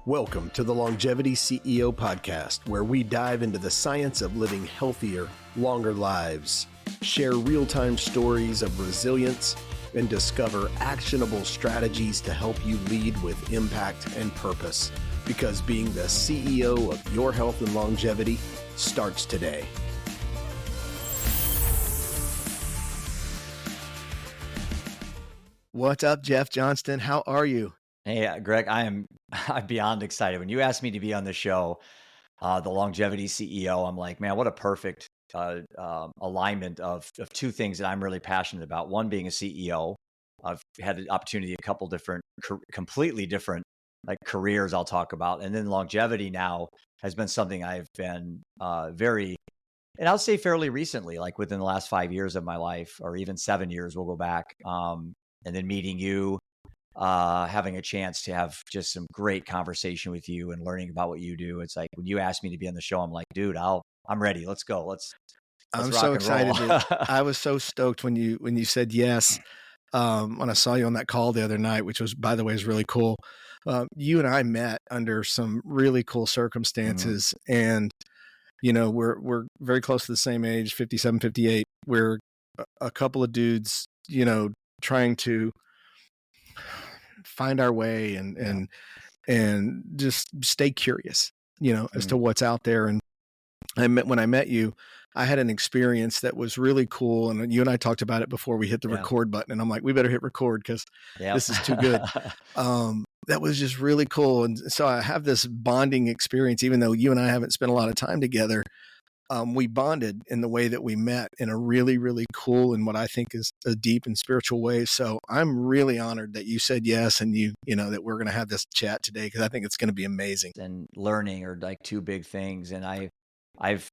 Welcome to the Longevity CEO podcast, where we dive into the science of living healthier, longer lives, share real-time stories of resilience, and discover actionable strategies to help you lead with impact and purpose. Because being the CEO of your health and longevity starts today. What's up, Jeff Johnston? How are you? Hey, Greg, I'm beyond excited. When you asked me to be on the show, the Longevity CEO, I'm like, man, what a perfect alignment of two things that I'm really passionate about. One being a CEO. I've had the opportunity, a couple different, completely different careers I'll talk about. And then longevity now has been something I've been and I'll say fairly recently, like within the last 5 years of my life, or even 7 years, we'll go back. And then meeting you, having a chance to have just some great conversation with you and learning about what you do. It's like when you asked me to be on the show, I'm like, dude, I'm ready. Let's go. Let's I'm rock so and roll. excited. I was so stoked when you said yes. When I saw you on that call the other night, which was, by the way, is really cool. You and I met under some really cool circumstances, and we're very close to the same age, 57, 58. We're a couple of dudes, trying to find our way and just stay curious, as to what's out there. And when I met you, I had an experience that was really cool. And you and I talked about it before we hit the record button, and I'm like, we better hit record because this is too good. That was just really cool. And so I have this bonding experience, even though you and I haven't spent a lot of time together. We bonded in the way that we met in a really, really cool and what I think is a deep and spiritual way. So I'm really honored that you said yes, and that we're going to have this chat today, because I think it's going to be amazing. And learning are like two big things. And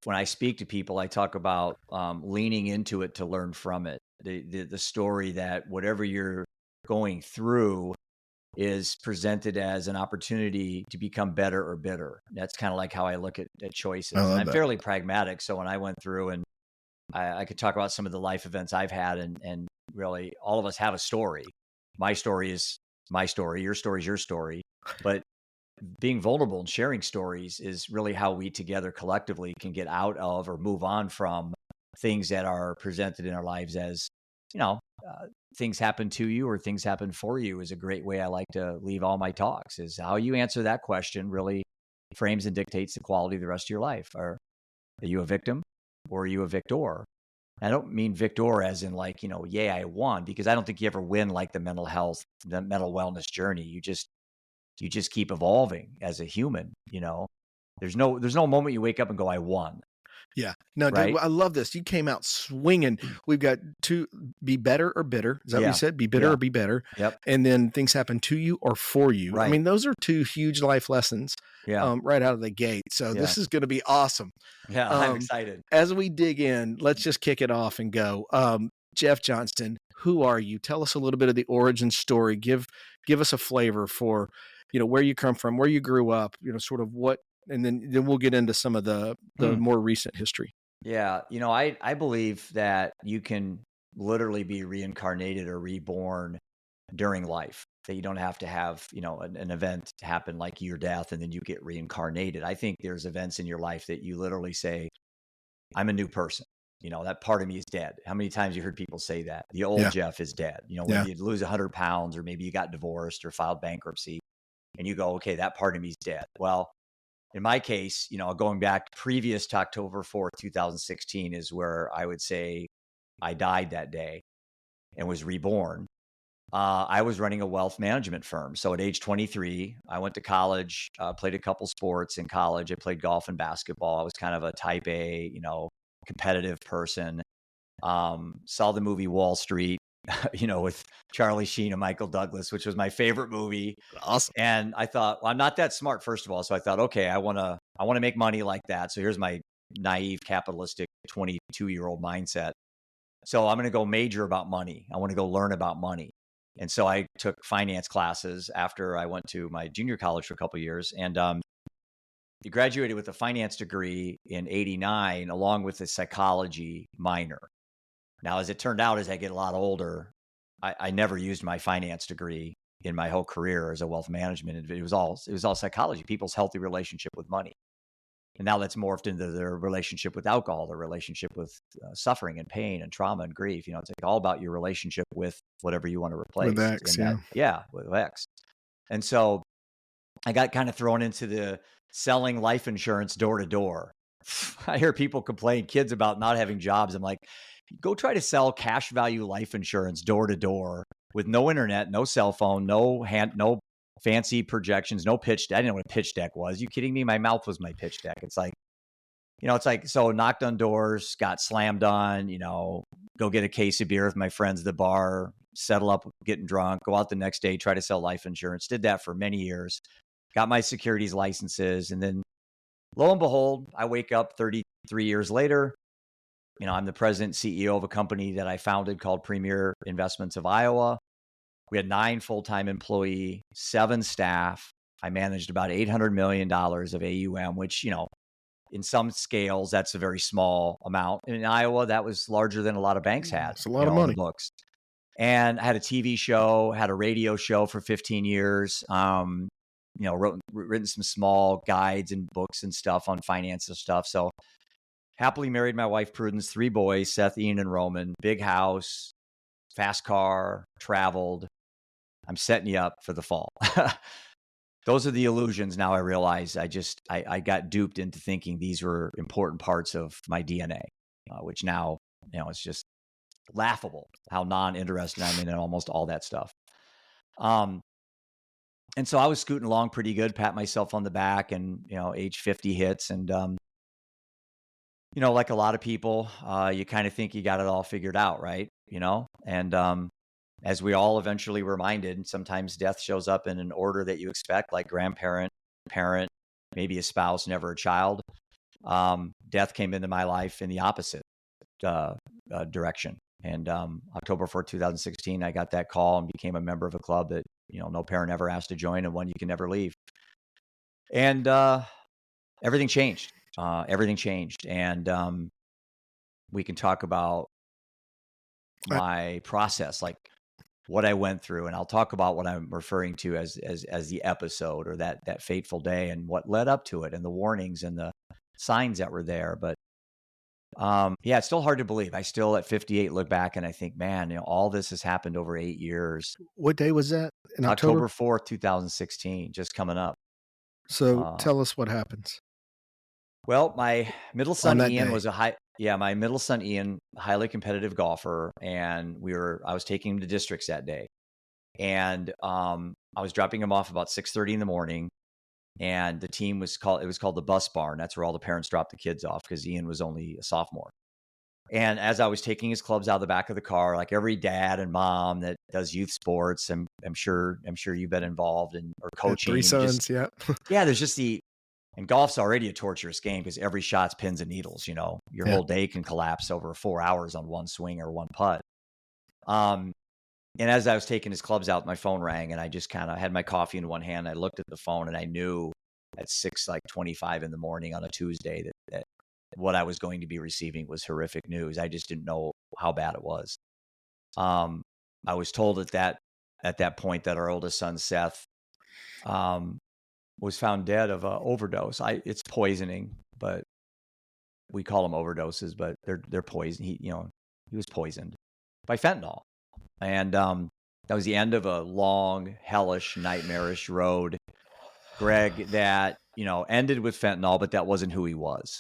when I speak to people, I talk about leaning into it to learn from it. The story that whatever you're going through is presented as an opportunity to become better or bitter. That's kind of like how I look at choices. And I'm fairly pragmatic. So when I went through, and I could talk about some of the life events I've had, and really all of us have a story. My story is my story. Your story is your story. But being vulnerable and sharing stories is really how we together collectively can get out of or move on from things that are presented in our lives as, things happen to you or things happen for you is a great way I like to leave all my talks. Is how you answer that question really frames and dictates the quality of the rest of your life. Are you a victim or are you a victor? I don't mean victor as in like, yay, I won, because I don't think you ever win like the mental health, the mental wellness journey. You just keep evolving as a human. There's no moment you wake up and go, I won. Yeah. No, right? Dude, I love this. You came out swinging. We've got to be better or bitter. Is that what you said? Be bitter or be better. Yep. And then things happen to you or for you. Right. I mean, those are two huge life lessons right out of the gate. So this is going to be awesome. Yeah, I'm excited. As we dig in, let's just kick it off and go. Jeff Johnston, who are you? Tell us a little bit of the origin story. Give us a flavor for, where you come from, where you grew up, sort of what. And then we'll get into some of the more recent history. Yeah. I believe that you can literally be reincarnated or reborn during life, that you don't have to have, an event happen like your death and then you get reincarnated. I think there's events in your life that you literally say, I'm a new person. That part of me is dead. How many times you heard people say that? The old Jeff is dead. When you lose 100 pounds, or maybe you got divorced or filed bankruptcy, and you go, okay, that part of me is dead. Well, in my case, going back previous to October 4th, 2016 is where I would say I died that day and was reborn. I was running a wealth management firm. So at age 23, I went to college, played a couple sports in college. I played golf and basketball. I was kind of a type A, competitive person. Saw the movie Wall Street, with Charlie Sheen and Michael Douglas, which was my favorite movie. Awesome. And I thought, well, I'm not that smart, first of all. So I thought, okay, I want to make money like that. So here's my naive, capitalistic 22-year-old mindset. So I'm going to go major about money. I want to go learn about money. And so I took finance classes after I went to my junior college for a couple of years, and graduated with a finance degree in '89, along with a psychology minor. Now, as it turned out, as I get a lot older, I never used my finance degree in my whole career as a wealth management. It was all psychology, people's healthy relationship with money. And now that's morphed into their relationship with alcohol, their relationship with suffering and pain and trauma and grief. It's like all about your relationship with whatever you want to replace. With X, with X. And so I got kind of thrown into the selling life insurance door to door. I hear people complain, kids, about not having jobs. I'm like, go try to sell cash value life insurance door to door with no internet, no cell phone, no fancy projections, no pitch deck. I didn't know what a pitch deck was. You kidding me? My mouth was my pitch deck. It's like, so knocked on doors, got slammed on, go get a case of beer with my friends at the bar, settle up, getting drunk, go out the next day, try to sell life insurance. Did that for many years, got my securities licenses. And then lo and behold, I wake up 33 years later. I'm the president, CEO of a company that I founded called Premier Investments of Iowa. We had 9 full-time employees, 7 staff. I managed about $800 million of AUM, which, in some scales, that's a very small amount. In Iowa, that was larger than a lot of banks had. It's a lot of money. On the books. And I had a TV show, had a radio show for 15 years. Written some small guides and books and stuff on finance and stuff. So happily married my wife, Prudence, 3 boys, Seth, Ian, and Roman, big house, fast car, traveled. I'm setting you up for the fall. Those are the illusions. Now I realize I got duped into thinking these were important parts of my DNA, which now, it's just laughable how non-interested I'm in almost all that stuff. And so I was scooting along pretty good, pat myself on the back, and, age 50 hits. And, like a lot of people, you kind of think you got it all figured out, right? And as we all eventually were reminded, sometimes death shows up in an order that you expect, like grandparent, parent, maybe a spouse, never a child. Death came into my life in the opposite direction. And October 4th, 2016, I got that call and became a member of a club that, no parent ever asked to join and one you can never leave. And everything changed. And we can talk about my process, like what I went through, and I'll talk about what I'm referring to as the episode, or that fateful day, and what led up to it, and the warnings and the signs that were there. But it's still hard to believe. I still at 58 look back and I think, man, all this has happened over 8 years. What day was that? In October 4th, 2016, just coming up. So tell us what happens. Well, my middle son Ian was my middle son Ian, highly competitive golfer, and I was taking him to districts that day, and I was dropping him off about 6:30 in the morning, and the team was called the bus barn. That's where all the parents dropped the kids off because Ian was only a sophomore. And as I was taking his clubs out of the back of the car, like every dad and mom that does youth sports, I'm sure you've been involved or coaching. 3 sons, yeah. There's just and golf's already a torturous game because every shot's pins and needles. Your whole day can collapse over 4 hours on one swing or one putt. And as I was taking his clubs out, my phone rang, and I just kind of had my coffee in one hand. I looked at the phone, and I knew at 6:25 in the morning on a Tuesday that what I was going to be receiving was horrific news. I just didn't know how bad it was. I was told at that point that our oldest son, Seth, was found dead of an overdose. It's poisoning, but we call them overdoses, but they're poison. He was poisoned by fentanyl. And that was the end of a long, hellish, nightmarish road, Greg, that, ended with fentanyl, but that wasn't who he was.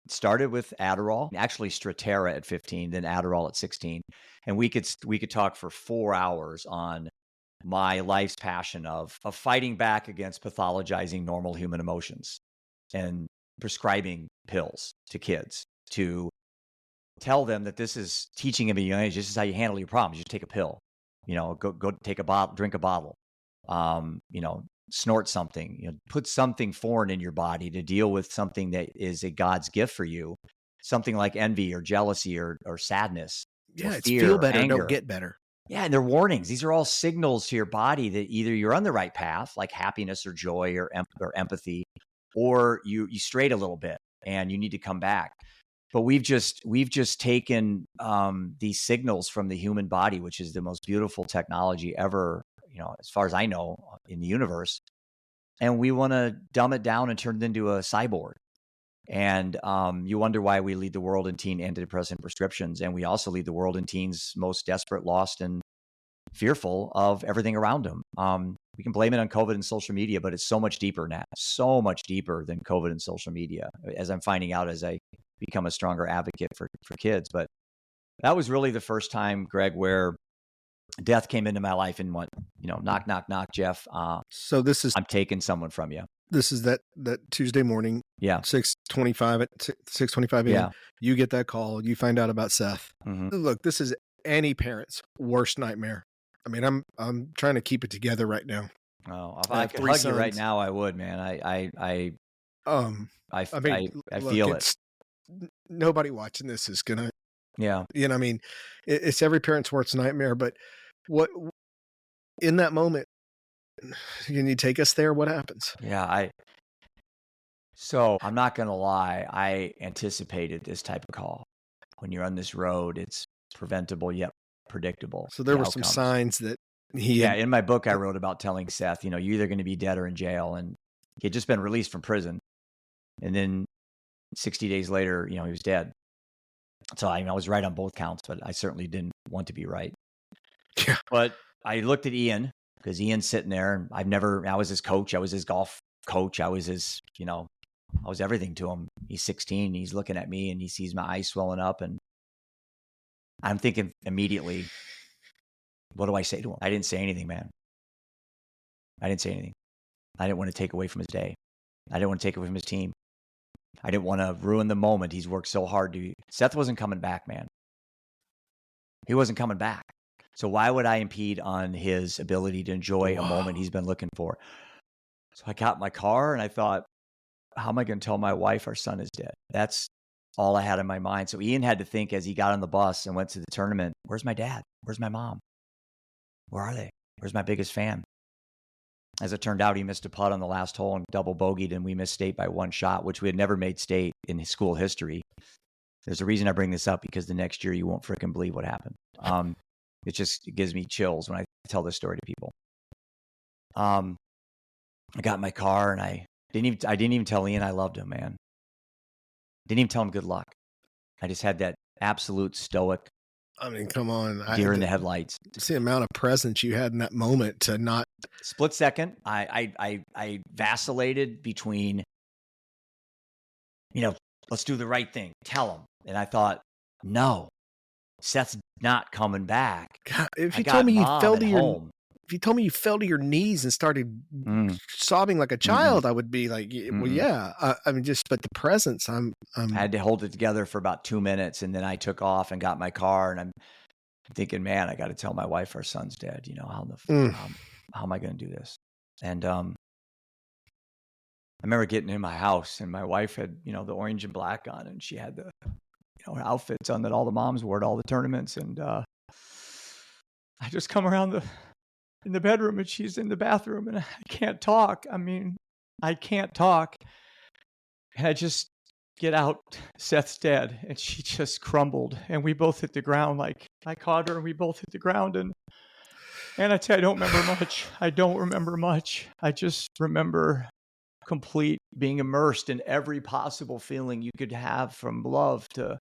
Started with Adderall, actually Strattera at 15, then Adderall at 16. And we could talk for 4 hours on my life's passion of fighting back against pathologizing normal human emotions and prescribing pills to kids to tell them that this is teaching them at a young age. This is how you handle your problems. You just take a pill, go take a bottle, drink a bottle, snort something, put something foreign in your body to deal with something that is a God's gift for you, something like envy or jealousy or sadness. Yeah, or it's fear, feel better, anger. don't get better. Yeah, and they're warnings. These are all signals to your body that either you're on the right path, like happiness or joy or empathy, or you strayed a little bit and you need to come back. But we've just taken these signals from the human body, which is the most beautiful technology ever, as far as I know, in the universe. And we want to dumb it down and turn it into a cyborg. And you wonder why we lead the world in teen antidepressant prescriptions. And we also lead the world in teens most desperate, lost, and fearful of everything around them. We can blame it on COVID and social media, but it's so much deeper now, so much deeper than COVID and social media, as I'm finding out as I become a stronger advocate for kids. But that was really the first time, Greg, where death came into my life and went, knock, knock, knock, Jeff. So this is, I'm taking someone from you. This is that Tuesday morning. Yeah. 6:25 at 6:25 a.m. Yeah. You get that call. You find out about Seth. Mm-hmm. Look, this is any parent's worst nightmare. I mean, I'm trying to keep it together right now. Oh, if I could hug you right now, I would, man. I feel it. Nobody watching this is gonna. Yeah. I mean, it's every parent's worst nightmare. But what in that moment? Can you take us there? What happens? Yeah, so I'm not going to lie. I anticipated this type of call. When you're on this road, it's preventable yet predictable. So there were some signs that in my book, I wrote about telling Seth, you're either going to be dead or in jail. And he had just been released from prison. And then 60 days later, he was dead. So I was right on both counts, but I certainly didn't want to be right. Yeah. But I looked at Ian, because Ian's sitting there, and I was his coach. I was his golf coach. I was his, I was everything to him. He's 16. He's looking at me and he sees my eyes swelling up, and I'm thinking immediately, what do I say to him? I didn't say anything, man. I didn't say anything. I didn't want to take away from his day. I didn't want to take away from his team. I didn't want to ruin the moment he's worked so hard to. Seth wasn't coming back, man. He wasn't coming back. So why would I impede on his ability to enjoy a moment he's been looking for? So I got in my car and I thought, how am I going to tell my wife our son is dead? That's all I had in my mind. So Ian had to think as he got on the bus and went to the tournament, where's my dad? Where's my mom? Where are they? Where's my biggest fan? As it turned out, he missed a putt on the last hole and double bogeyed, and we missed state by one shot, which we had never made state in his school history. There's a reason I bring this up, because the next year you won't freaking believe what happened. It gives me chills when I tell this story to people. I got in my car and I didn't even tell Ian I loved him, man. Didn't even tell him good luck. I just had that absolute stoic. I mean, come on. Deer in the headlights. It's the amount of presence you had in that moment to not. Split second. I vacillated between, let's do the right thing. Tell him. And I thought, no, Seth's not coming back. God, if you told me you fell to your knees and started sobbing like a child, I would be like, well, yeah. But the presence, I had to hold it together for about 2 minutes, and then I took off and got my car, and I'm thinking, man, I got to tell my wife our son's dead. How am I going to do this? And I remember getting in my house, and my wife had, the orange and black on, and she had the outfits on that all the moms wore at all the tournaments. And I just come around in the bedroom, and she's in the bathroom, and I can't talk. I can't talk. And I just get out, Seth's dead. And she just crumbled, and we both hit the ground. Like, I caught her and we both hit the ground. And I tell you, I don't remember much. I don't remember much. I just remember complete being immersed in every possible feeling you could have, from love to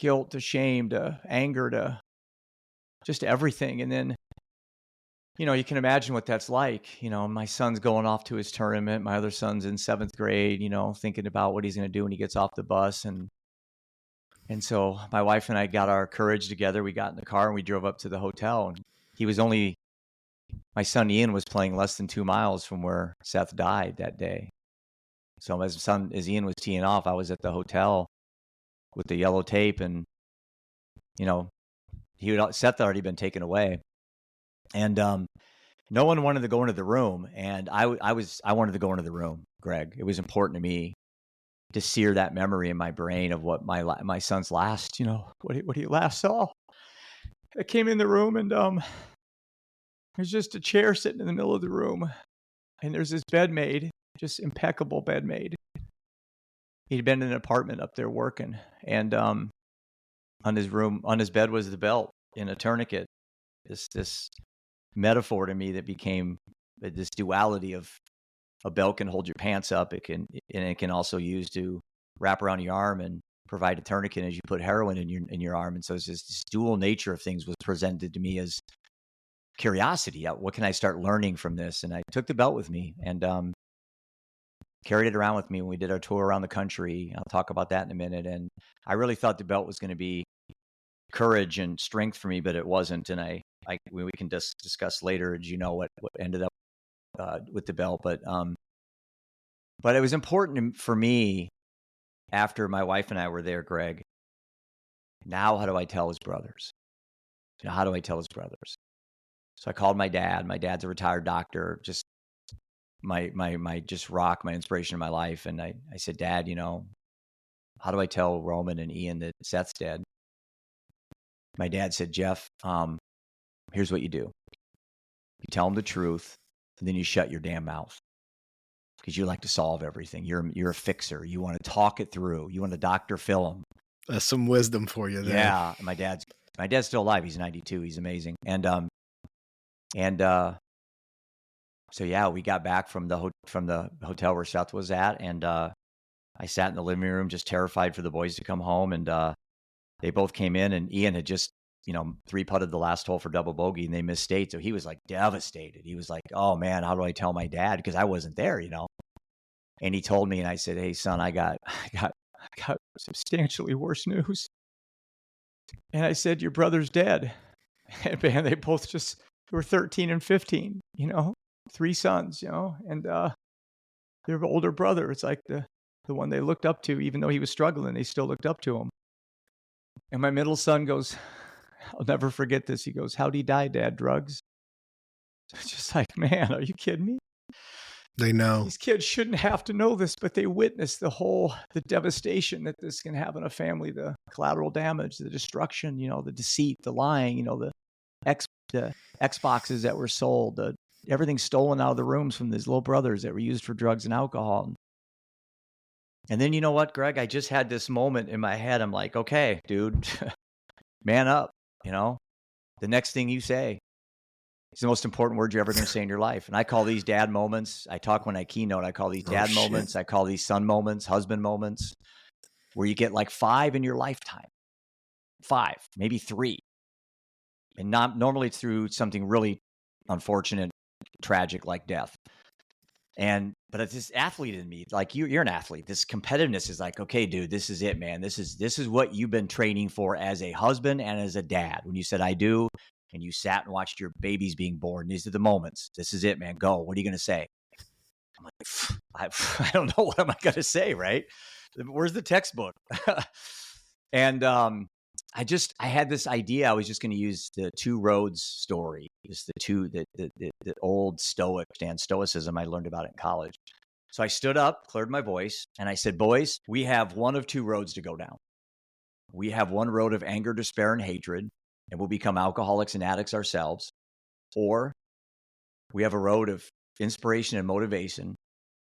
guilt to shame to anger to just everything. And then, you can imagine what that's like. My son's going off to his tournament. My other son's in 7th grade, thinking about what he's going to do when he gets off the bus. And so my wife and I got our courage together. We got in the car and we drove up to the hotel. And my son Ian was playing less than 2 miles from where Seth died that day. So as Ian was teeing off, I was at the hotel with the yellow tape, and Seth had already been taken away, and no one wanted to go into the room, and I wanted to go into the room, Greg. It was important to me to sear that memory in my brain of what my son's last, what he last saw. I came in the room, and there's just a chair sitting in the middle of the room, and there's this bed made, just impeccable bed made. he'd been in an apartment up there working, and on his bed was the belt in a tourniquet. This metaphor to me that became this duality of a belt can hold your pants up. It can also use to wrap around your arm and provide a tourniquet as you put heroin in your arm. And so it's this dual nature of things was presented to me as curiosity. What can I start learning from this? And I took the belt with me and carried it around with me when we did our tour around the country. I'll talk about that in a minute. And I really thought the belt was going to be courage and strength for me, but it wasn't. And we can discuss later, as you know, what ended up with the belt. But it was important for me after my wife and I were there, Greg. Now, how do I tell his brothers? How do I tell his brothers? So I called my dad. My dad's a retired doctor, just my just rock, my inspiration in my life. And I said, Dad, how do I tell Roman and Ian that Seth's dead? My dad said, Jeff, here's what you do. You tell them the truth, and then you shut your damn mouth. Because you like to solve everything. You're a fixer. You want to talk it through. You want to Dr. Phil him. That's some wisdom for you there. Yeah. My dad's still alive. He's 92. He's amazing. So yeah, we got back from the hotel where Seth was at, and I sat in the living room just terrified for the boys to come home, and they both came in, and Ian had just 3-putted the last hole for double bogey, and they missed state, so he was like devastated. He was like, "Oh man, how do I tell my dad?" Because I wasn't there, And he told me, and I said, "Hey son, I got substantially worse news." And I said, "Your brother's dead." And man, they both just were 13 and 15, 3 sons, and their older brother. It's like the one they looked up to, even though he was struggling, they still looked up to him. And my middle son goes, I'll never forget this. He goes, "How'd he die, Dad? Drugs?" It's just like, man, are you kidding me? They know. These kids shouldn't have to know this, but they witness the devastation that this can have in a family, the collateral damage, the destruction, the deceit, the lying, the Xboxes that were sold, everything stolen out of the rooms from these little brothers that were used for drugs and alcohol. And then, you know what, Greg? I just had this moment in my head. I'm like, okay, dude, man up. The next thing you say is the most important word you're ever going to say in your life. And I call these dad moments. I talk when I keynote. I call these dad moments. I call these son moments, husband moments, where you get like 5 in your lifetime. 5, maybe 3. And not normally it's through something really unfortunate, tragic like death. But it's this athlete in me, like you're an athlete. This competitiveness is like, okay, dude, this is it, man. This is what you've been training for as a husband and as a dad. When you said I do, and you sat and watched your babies being born, these are the moments. This is it, man. Go. What are you going to say? I'm like, I don't know. What am I going to say, right? Where's the textbook? And I had this idea. I was just going to use the 2 roads story. Just the old stoicism I learned about it in college. So I stood up, cleared my voice, and I said, boys, we have one of 2 roads to go down. We have one road of anger, despair, and hatred, and we'll become alcoholics and addicts ourselves. Or we have a road of inspiration and motivation,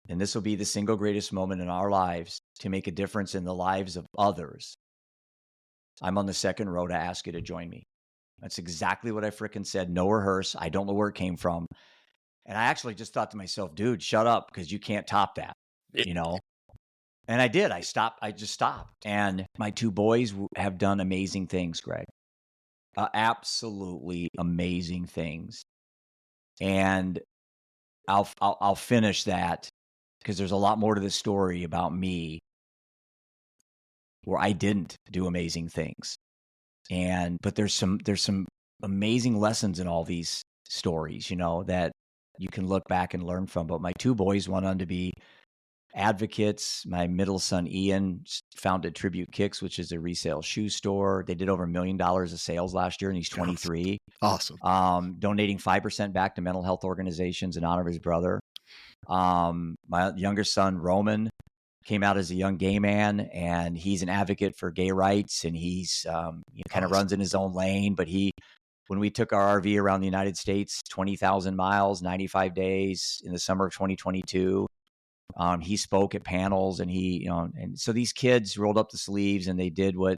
and this will be the single greatest moment in our lives to make a difference in the lives of others. I'm on the second row to ask you to join me. That's exactly what I frickin' said. No rehearse. I don't know where it came from. And I actually just thought to myself, dude, shut up, because you can't top that, And I did. I just stopped. And my 2 boys have done amazing things, Greg. Absolutely amazing things. And I'll finish that because there's a lot more to the story about me where I didn't do amazing things. But there's some amazing lessons in all these stories, that you can look back and learn from. But my 2 boys went on to be advocates. My middle son, Ian, founded Tribute Kicks, which is a resale shoe store. They did over $1 million of sales last year, and he's 23. Awesome. Donating 5% back to mental health organizations in honor of his brother. My younger son, Roman, came out as a young gay man, and he's an advocate for gay rights, and he's kind of runs in his own lane. But when we took our RV around the United States, 20,000 miles, 95 days in the summer of 2022, He spoke at panels, and and so these kids rolled up the sleeves and they did what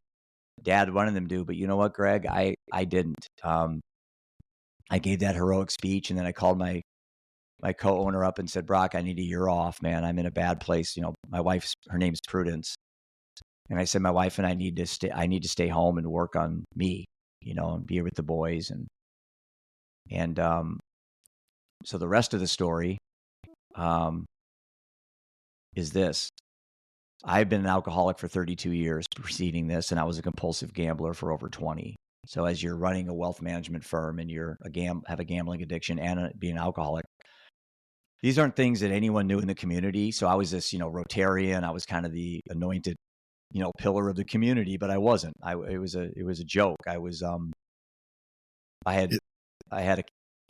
Dad wanted them to do. But you know what, Greg? I didn't. I gave that heroic speech, and then I called my co-owner up and said, Brock, I need a year off, man. I'm in a bad place. My her name's Prudence. And I said, my wife and I need to stay home and work on me, and be with the boys. And so the rest of the story is this. I've been an alcoholic for 32 years preceding this, and I was a compulsive gambler for over 20. So as you're running a wealth management firm and you're have a gambling addiction and be an alcoholic, these aren't things that anyone knew in the community. So I was this, Rotarian. I was kind of the anointed, pillar of the community, but I wasn't. It was a joke. I had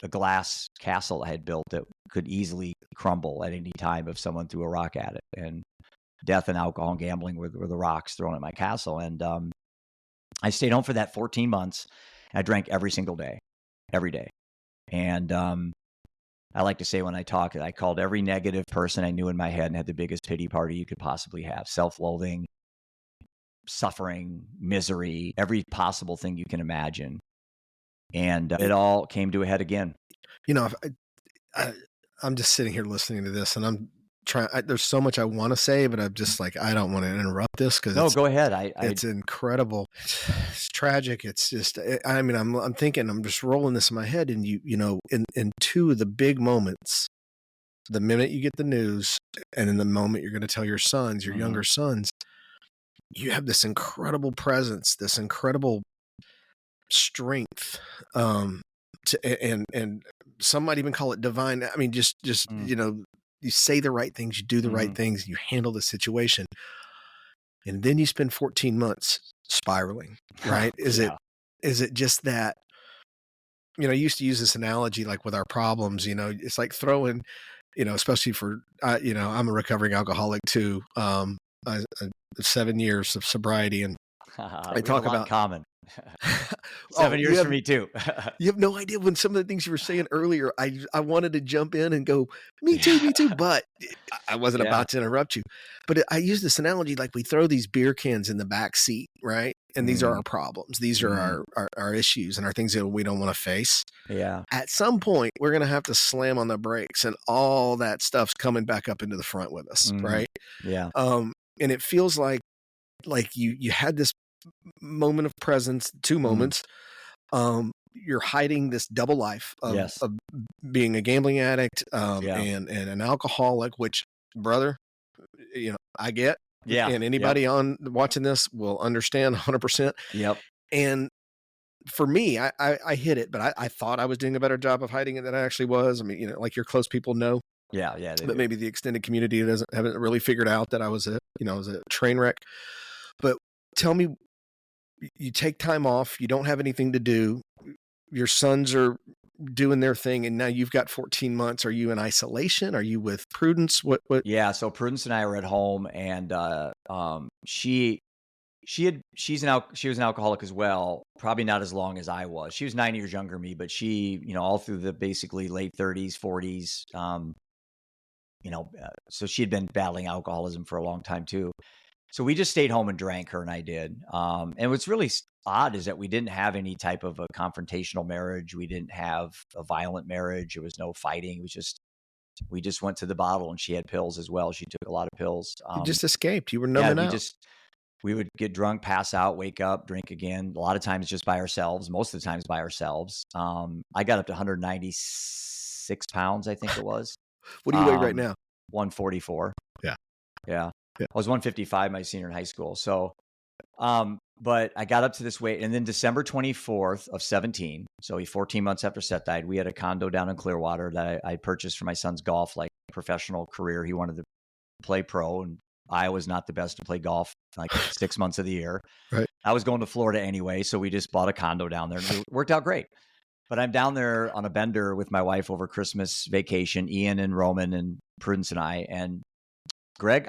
a glass castle I had built that could easily crumble at any time if someone threw a rock at it. And death and alcohol and gambling were the rocks thrown at my castle. And I stayed home for that 14 months. I drank every single day, every day. And I like to say when I talk, I called every negative person I knew in my head and had the biggest pity party you could possibly have. Self-loathing, suffering, misery, every possible thing you can imagine. And it all came to a head again. I'm just sitting here listening to this, and I'm trying. There's so much I want to say, but I'm just like, I don't want to interrupt this because go ahead. It's incredible. It's tragic. It's just. I'm thinking. I'm just rolling this in my head, and in two of the big moments, the minute you get the news, and in the moment you're going to tell your sons, your younger sons, you have this incredible presence, this incredible strength, and some might even call it divine. I mean, just you say the right things, you do the right things, you handle the situation, and then you spend 14 months spiraling, right? Is it just that? I used to use this analogy like with our problems. It's like throwing, especially for I'm a recovering alcoholic too. 7 years of sobriety, and I talk about common. 7 years for me too. You have no idea when some of the things you were saying earlier, I wanted to jump in and go, me too, but I wasn't about to interrupt you. But I use this analogy like we throw these beer cans in the back seat, right? And these are our problems. These are our issues and our things that we don't want to face. Yeah. At some point, we're going to have to slam on the brakes, and all that stuff's coming back up into the front with us, right? Yeah. And it feels like you had this moment of presence, two moments. You're hiding this double life of being a gambling addict and an alcoholic, which, brother, I get. Yeah. And anybody on watching this will understand 100%. Yep. And for me, I hit it, but I thought I was doing a better job of hiding it than I actually was. I mean, like your close people know. Yeah. But maybe the extended community haven't really figured out that I was a train wreck. But tell me, you take time off, you don't have anything to do, your sons are doing their thing, and now you've got 14 months. Are you in isolation? Are you with Prudence? What? Yeah. So Prudence and I were at home, and she was an alcoholic as well. Probably not as long as I was. She was 9 years younger than me, but she, all through the basically late 30s, 40s. So she had been battling alcoholism for a long time too. So we just stayed home and drank, her and I did. And what's really odd is that we didn't have any type of a confrontational marriage. We didn't have a violent marriage. There was no fighting. It was we just went to the bottle, and she had pills as well. She took a lot of pills. You just escaped. You were numbing out. We would get drunk, pass out, wake up, drink again. A lot of times just by ourselves. Most of the times by ourselves. I got up to 196 pounds, I think it was. What do you weigh right now? 144. Yeah. I was 155 my senior in high school. So, but I got up to this weight, and then December 24th of 17, so 14 months after Seth died, we had a condo down in Clearwater that I purchased for my son's golf, like professional career. He wanted to play pro, and I was not the best to play golf like 6 months of the year. Right. I was going to Florida anyway, so we just bought a condo down there, and it worked out great. But I'm down there on a bender with my wife over Christmas vacation, Ian and Roman and Prudence and I. And Greg,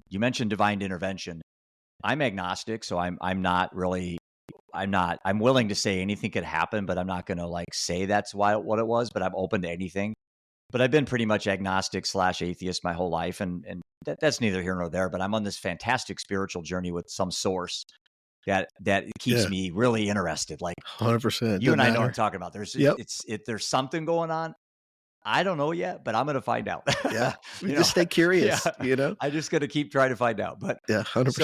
you mentioned divine intervention. I'm agnostic, so I'm willing to say anything could happen, but I'm not going to say that's what it was, but I'm open to anything. But I've been pretty much agnostic / atheist my whole life. And that's neither here nor there, but I'm on this fantastic spiritual journey with some source that keeps Yeah. me really interested. Like 100%. you Doesn't and I know what I'm matter. talking about. There's Yep. there's something going on. I don't know yet, but I'm going to find out. Yeah. We You know, just stay yeah, curious, you know? I just got to keep trying to find out. But Yeah. so, 100%.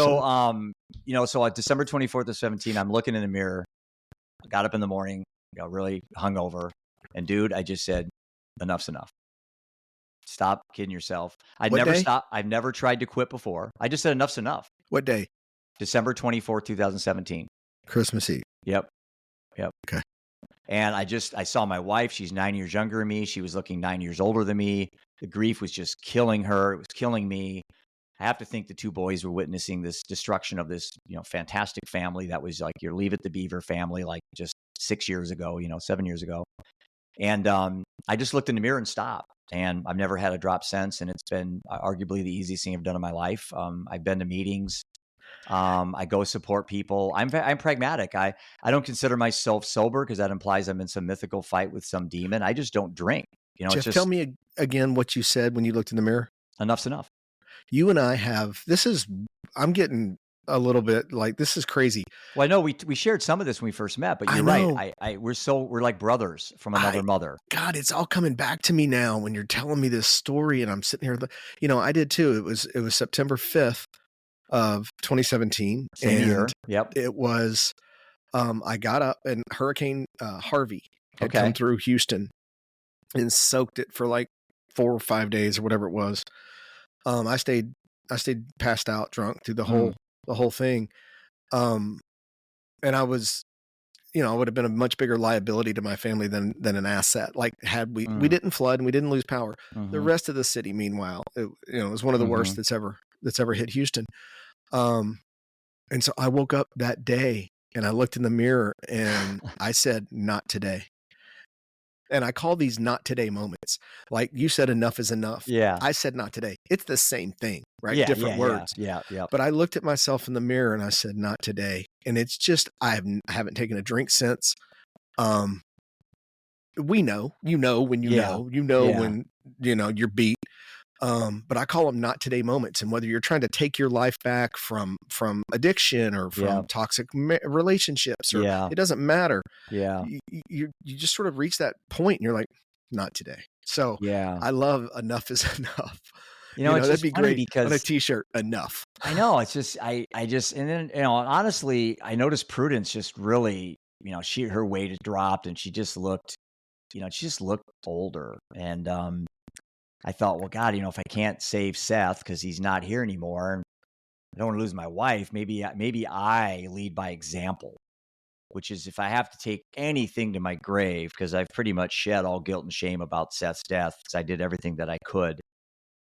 so on December 24th of 17, I'm looking in the mirror. I got up in the morning, really hungover. And dude, I just said, enough's enough. Stop kidding yourself. What day? I've never tried to quit before. I just said, enough's enough. What day? December 24th, 2017. Christmas Eve. Yep. Okay. And I saw my wife. She's 9 years younger than me. She was looking 9 years older than me. The grief was just killing her. It was killing me. I have to think the two boys were witnessing this destruction of this, fantastic family that was like your Leave It to Beaver family, like just 6 years ago, 7 years ago. And I just looked in the mirror and stopped. And I've never had a drop since. And it's been arguably the easiest thing I've done in my life. I've been to meetings. I go support people. I'm pragmatic. I don't consider myself sober because that implies I'm in some mythical fight with some demon. I just don't drink. Jeff, it's just tell me again what you said when you looked in the mirror. enough's enough. You and I I'm getting a little bit like, this is crazy. Well, I know we shared some of this when we first met, but you're right. We're like brothers from another mother. God, it's all coming back to me now when you're telling me this story, and I'm sitting here, I did too. It was September 5th of 2017. Same year. Yep. It was, I got up and Hurricane Harvey had come through Houston and soaked it for like 4 or 5 days or whatever it was. I stayed passed out drunk through the whole thing. And I was, I would have been a much bigger liability to my family than an asset. Like had we didn't flood and we didn't lose power. The rest of the city, meanwhile, it was one of the worst that's ever hit Houston. And so I woke up that day and I looked in the mirror and I said, not today. And I call these not today moments. Like you said, enough is enough. Yeah. I said not today. It's the same thing, right? Yeah, Different words. Yeah. But I looked at myself in the mirror and I said, not today. And it's just, I haven't taken a drink since. We know, when when, you're beat. But I call them not today moments. And whether you're trying to take your life back from addiction or from toxic relationships, or it doesn't matter. Yeah. You just sort of reach that point and you're like, not today. So I love enough is enough. That'd be great because on a t-shirt, enough. I know. It's just, and then, honestly, I noticed Prudence just really, her weight had dropped and she just looked older. And, I thought, well, God, if I can't save Seth because he's not here anymore, I don't want to lose my wife. Maybe I lead by example, which is if I have to take anything to my grave, because I've pretty much shed all guilt and shame about Seth's death, because I did everything that I could.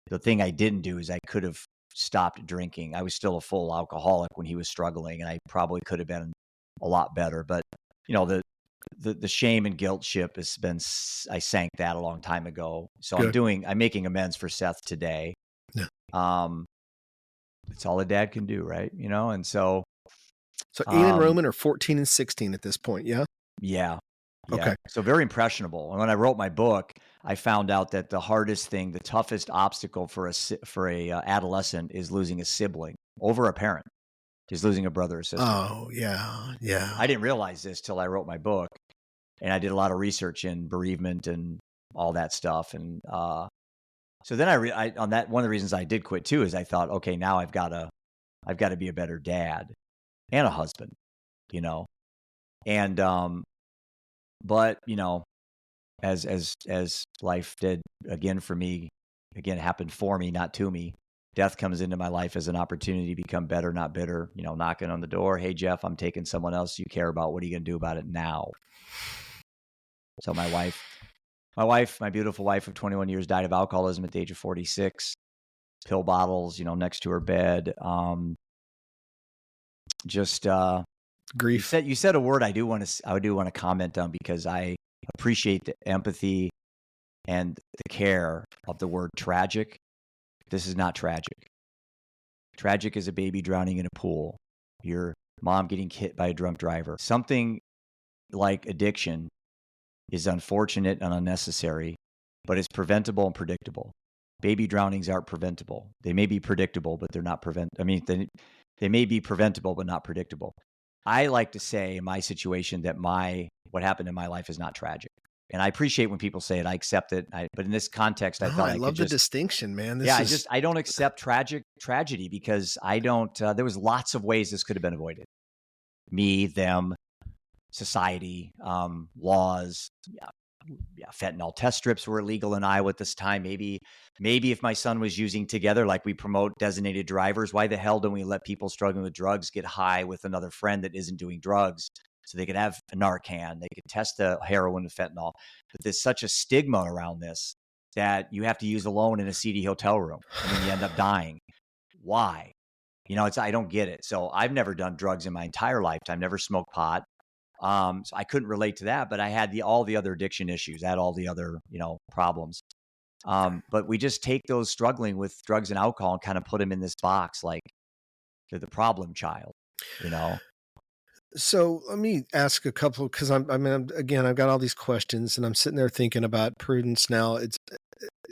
The thing I didn't do is I could have stopped drinking. I was still a full alcoholic when he was struggling, and I probably could have been a lot better. But, the shame and guilt ship has been, I sank that a long time ago. So I'm making amends for Seth today. Yeah. It's all a dad can do, right? And so Ian and Roman are 14 and 16 at this point. Yeah. Yeah. Okay. So very impressionable. And when I wrote my book, I found out that the hardest thing, the toughest obstacle for a adolescent is losing a sibling over a parent. Is losing a brother or sister. Oh, yeah. Yeah. I didn't realize this till I wrote my book, and I did a lot of research in bereavement and all that stuff. And so then on that, one of the reasons I did quit too is I thought, okay, now I've got to be a better dad and a husband, and but as life did again for me, happened for me, not to me. Death comes into my life as an opportunity to become better, not bitter, knocking on the door. Hey, Jeff, I'm taking someone else you care about. What are you going to do about it now? So my beautiful wife of 21 years died of alcoholism at the age of 46, pill bottles, next to her bed. Just grief. You said a word I do want to comment on because I appreciate the empathy and the care of the word tragic. This is not tragic. Tragic is a baby drowning in a pool. Your mom getting hit by a drunk driver. Something like addiction is unfortunate and unnecessary. but it's preventable and predictable. Baby drownings aren't preventable. They may be predictable, but they're not they may be preventable, but not predictable. I like to say in my situation that what happened in my life is not tragic. And I appreciate when people say it. I accept it. But in this context, I No, thought I I love could the just, distinction, man. yeah, I don't accept tragedy because I don't, there was lots of ways this could have been avoided. Me, them, society, laws. Yeah, fentanyl test strips were illegal in Iowa at this time. Maybe if my son was using together, like we promote designated drivers, why the hell don't we let people struggling with drugs get high with another friend that isn't doing drugs so they could have a Narcan, they could test the heroin and fentanyl. But there's such a stigma around this that you have to use alone in a seedy hotel room and then you end up dying. Why? I don't get it. So I've never done drugs in my entire lifetime, never smoked pot. So I couldn't relate to that, but I had all the other addiction issues, I had all the other, problems. But we just take those struggling with drugs and alcohol and kind of put them in this box, like they're the problem child, So let me ask a couple, because again, I've got all these questions and I'm sitting there thinking about Prudence now.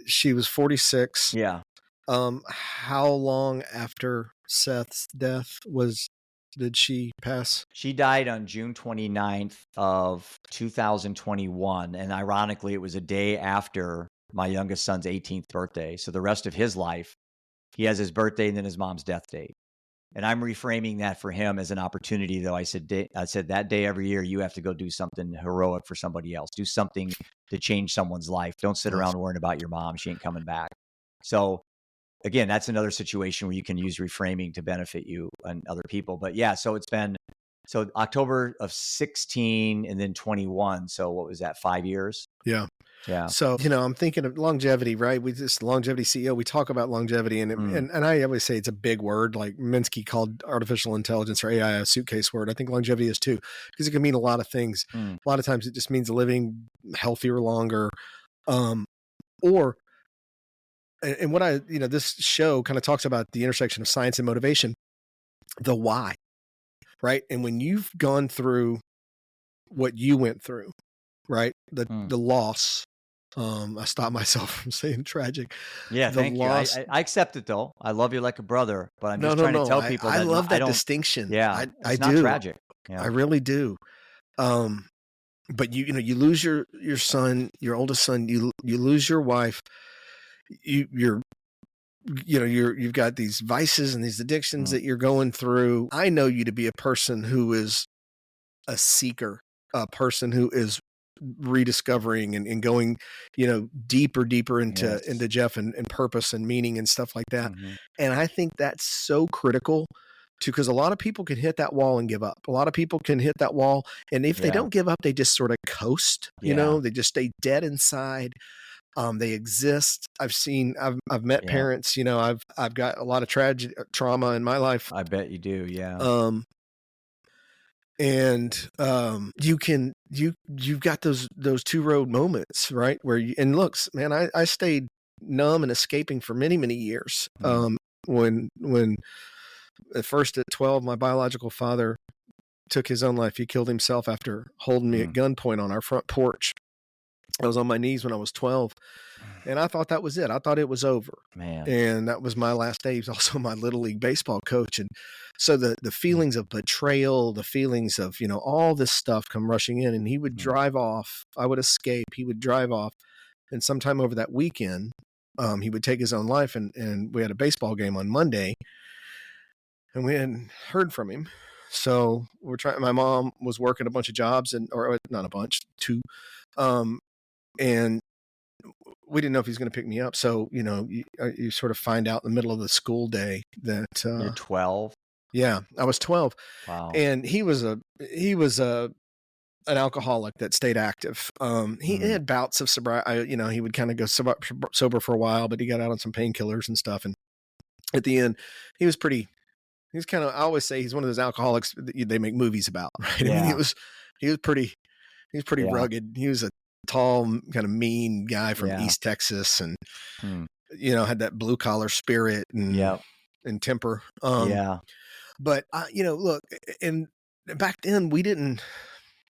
She was 46. Yeah. How long after Seth's death did she pass? She died on June 29th of 2021. And ironically, it was a day after my youngest son's 18th birthday. So the rest of his life, he has his birthday and then his mom's death date. And I'm reframing that for him as an opportunity, though. I said that day every year, you have to go do something heroic for somebody else. Do something to change someone's life. Don't sit around worrying about your mom. She ain't coming back. So again, that's another situation where you can use reframing to benefit you and other people. But yeah, so it's been October of 16 and then 21. So what was that? 5 years? Yeah. Yeah. So, I'm thinking of longevity, right? Longevity CEO, we talk about longevity and I always say it's a big word, like Minsky called artificial intelligence or AI a suitcase word. I think longevity is too, because it can mean a lot of things. A lot of times it just means living healthier, longer. And what this show kind of talks about the intersection of science and motivation, the why, right? And when you've gone through what you went through, right? The loss. I stopped myself from saying tragic. Yeah, thank you. I accept it though. I love you like a brother, but I'm just trying to tell people that I love that distinction. Yeah, it's not do. Tragic. Yeah. I really do. But you lose your son, your oldest son. You lose your wife. You've got these vices and these addictions that you're going through. I know you to be a person who is a seeker, a person who is rediscovering and going, deeper into Jeff and purpose and meaning and stuff like that. And I think that's so critical because a lot of people can hit that wall and give up. A lot of people can hit that wall. And if they don't give up, they just sort of coast, they just stay dead inside. They exist. I've met parents, I've got a lot of trauma in my life. I bet you do. Yeah. And you've got those two road moments, right? Where looks, man, I stayed numb and escaping for many, many years. When at first at 12, my biological father took his own life. He killed himself after holding me at gunpoint on our front porch. I was on my knees when I was 12. And I thought that was it. I thought it was over. Man. And that was my last day. He was also my Little League baseball coach. And so the feelings of betrayal, the feelings of, all this stuff come rushing in, and he would drive off. I would escape. He would drive off. And sometime over that weekend, he would take his own life. And we had a baseball game on Monday, and we hadn't heard from him. So my mom was working a bunch of jobs or not a bunch, two. And we didn't know if he was going to pick me up. So, you sort of find out in the middle of the school day that you're 12. Yeah, I was 12. Wow. And he was an alcoholic that stayed active. He had bouts of sobriety. He would kind of go sober for a while, but he got out on some painkillers and stuff. And at the end, he was kind of, I always say he's one of those alcoholics that they make movies about, right? Yeah. I mean, he was pretty rugged. He was a tall, kind of mean guy from East Texas, and had that blue collar spirit and temper. But look, and back then we didn't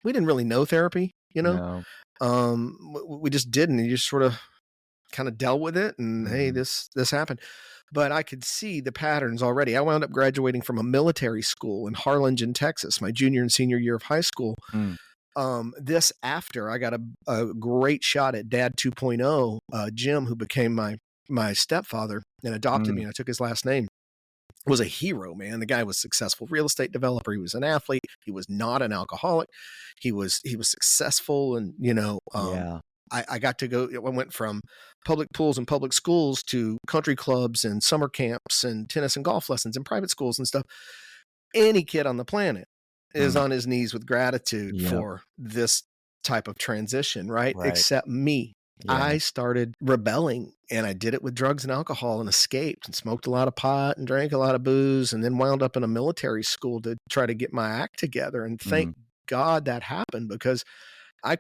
really know therapy. No. We just didn't. You just sort of kind of dealt with it, and hey, Mhm. this happened. But I could see the patterns already. I wound up graduating from a military school in Harlingen, Texas, my junior and senior year of high school. Mm. This after I got a great shot at Dad 2.0, Jim, who became my stepfather and adopted me, Mm. and I took his last name, was a hero, man. The guy was a successful real estate developer. He was an athlete. He was not an alcoholic. He was successful, and Yeah. I got to go. I went from public pools and public schools to country clubs and summer camps and tennis and golf lessons and private schools and stuff. Any kid on the planet is Mm. on his knees with gratitude Yep. for this type of transition, right? Right. Except me. Yeah. I started rebelling, and I did it with drugs and alcohol, and escaped and smoked a lot of pot and drank a lot of booze, and then wound up in a military school to try to get my act together. And thank Mm. God that happened, because I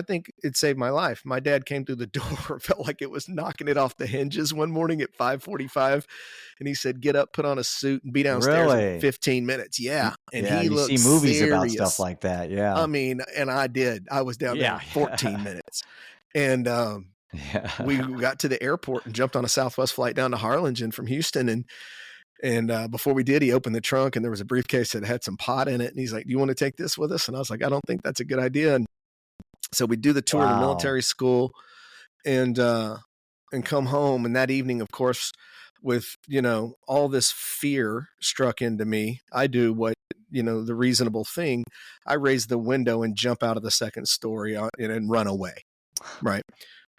think it saved my life. My dad came through the door, felt like it was knocking it off the hinges one morning at 5:45, and he said, "Get up, put on a suit, and be downstairs in Really? 15 minutes." Yeah, and Yeah, he you see looked movies about stuff serious. like that. Yeah. I mean, and I did. I was down there Yeah. in 14 minutes, and we Yeah. got to the airport and jumped on a Southwest flight down to Harlingen from Houston, and before we did, he opened the trunk, and there was a briefcase that had some pot in it, and he's like, "Do you want to take this with us?" And I was like, "I don't think that's a good idea." And so we do the tour of the Wow. military school, and come home. And that evening, of course, with all this fear struck into me, I do what the reasonable thing. I raise the window and jump out of the second story and run away, right?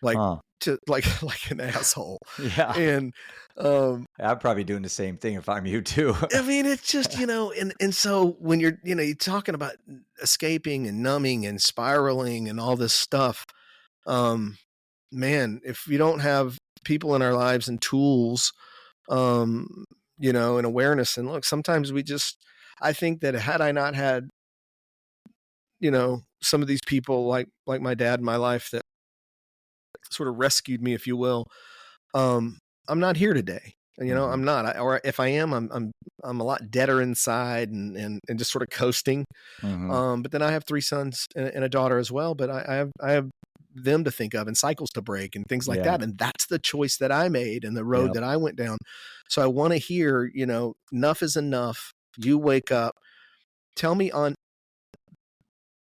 Like Huh. like an asshole. Yeah. And I'm probably doing the same thing if I'm you too. I mean, it's just, and so when you're talking about escaping and numbing and spiraling and all this stuff, man, if we don't have people in our lives and tools, and awareness, and look, sometimes I think that had I not had, some of these people like my dad in my life that sort of rescued me, if you will, I'm not here today. Mhm. I'm not. Or if I am, I'm a lot deader inside and just sort of coasting. Mhm. But then I have 3 sons and a daughter as well. But I have them to think of, and cycles to break and things like Yeah. that. And that's the choice that I made and the road Yep. that I went down. So I want to hear, enough is enough. You wake up. Tell me on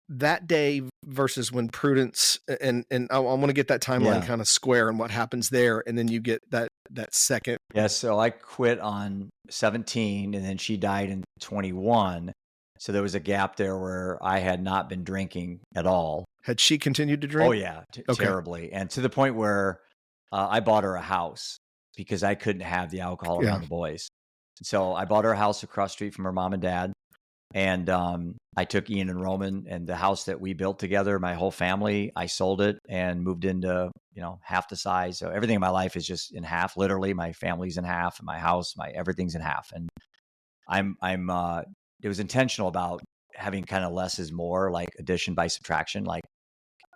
that day versus when Prudence, and I want to get that timeline Yeah. kind of square and what happens there, and then you get that second. Yeah. So I quit on 17 and then she died in 21. So there was a gap there where I had not been drinking at all. Had she continued to Oh drink? yeah, Okay. terribly. And to the point where I bought her a house because I couldn't have the alcohol Yeah. around the boys. So I bought her a house across the street from her mom and dad. And I took Ian and Roman, and the house that we built together, my whole family, I sold it and moved into, half the size. So everything in my life is just in half. Literally, my family's in half, my house, everything's in half. And it was intentional about having kind of less is more, like addition by subtraction. Like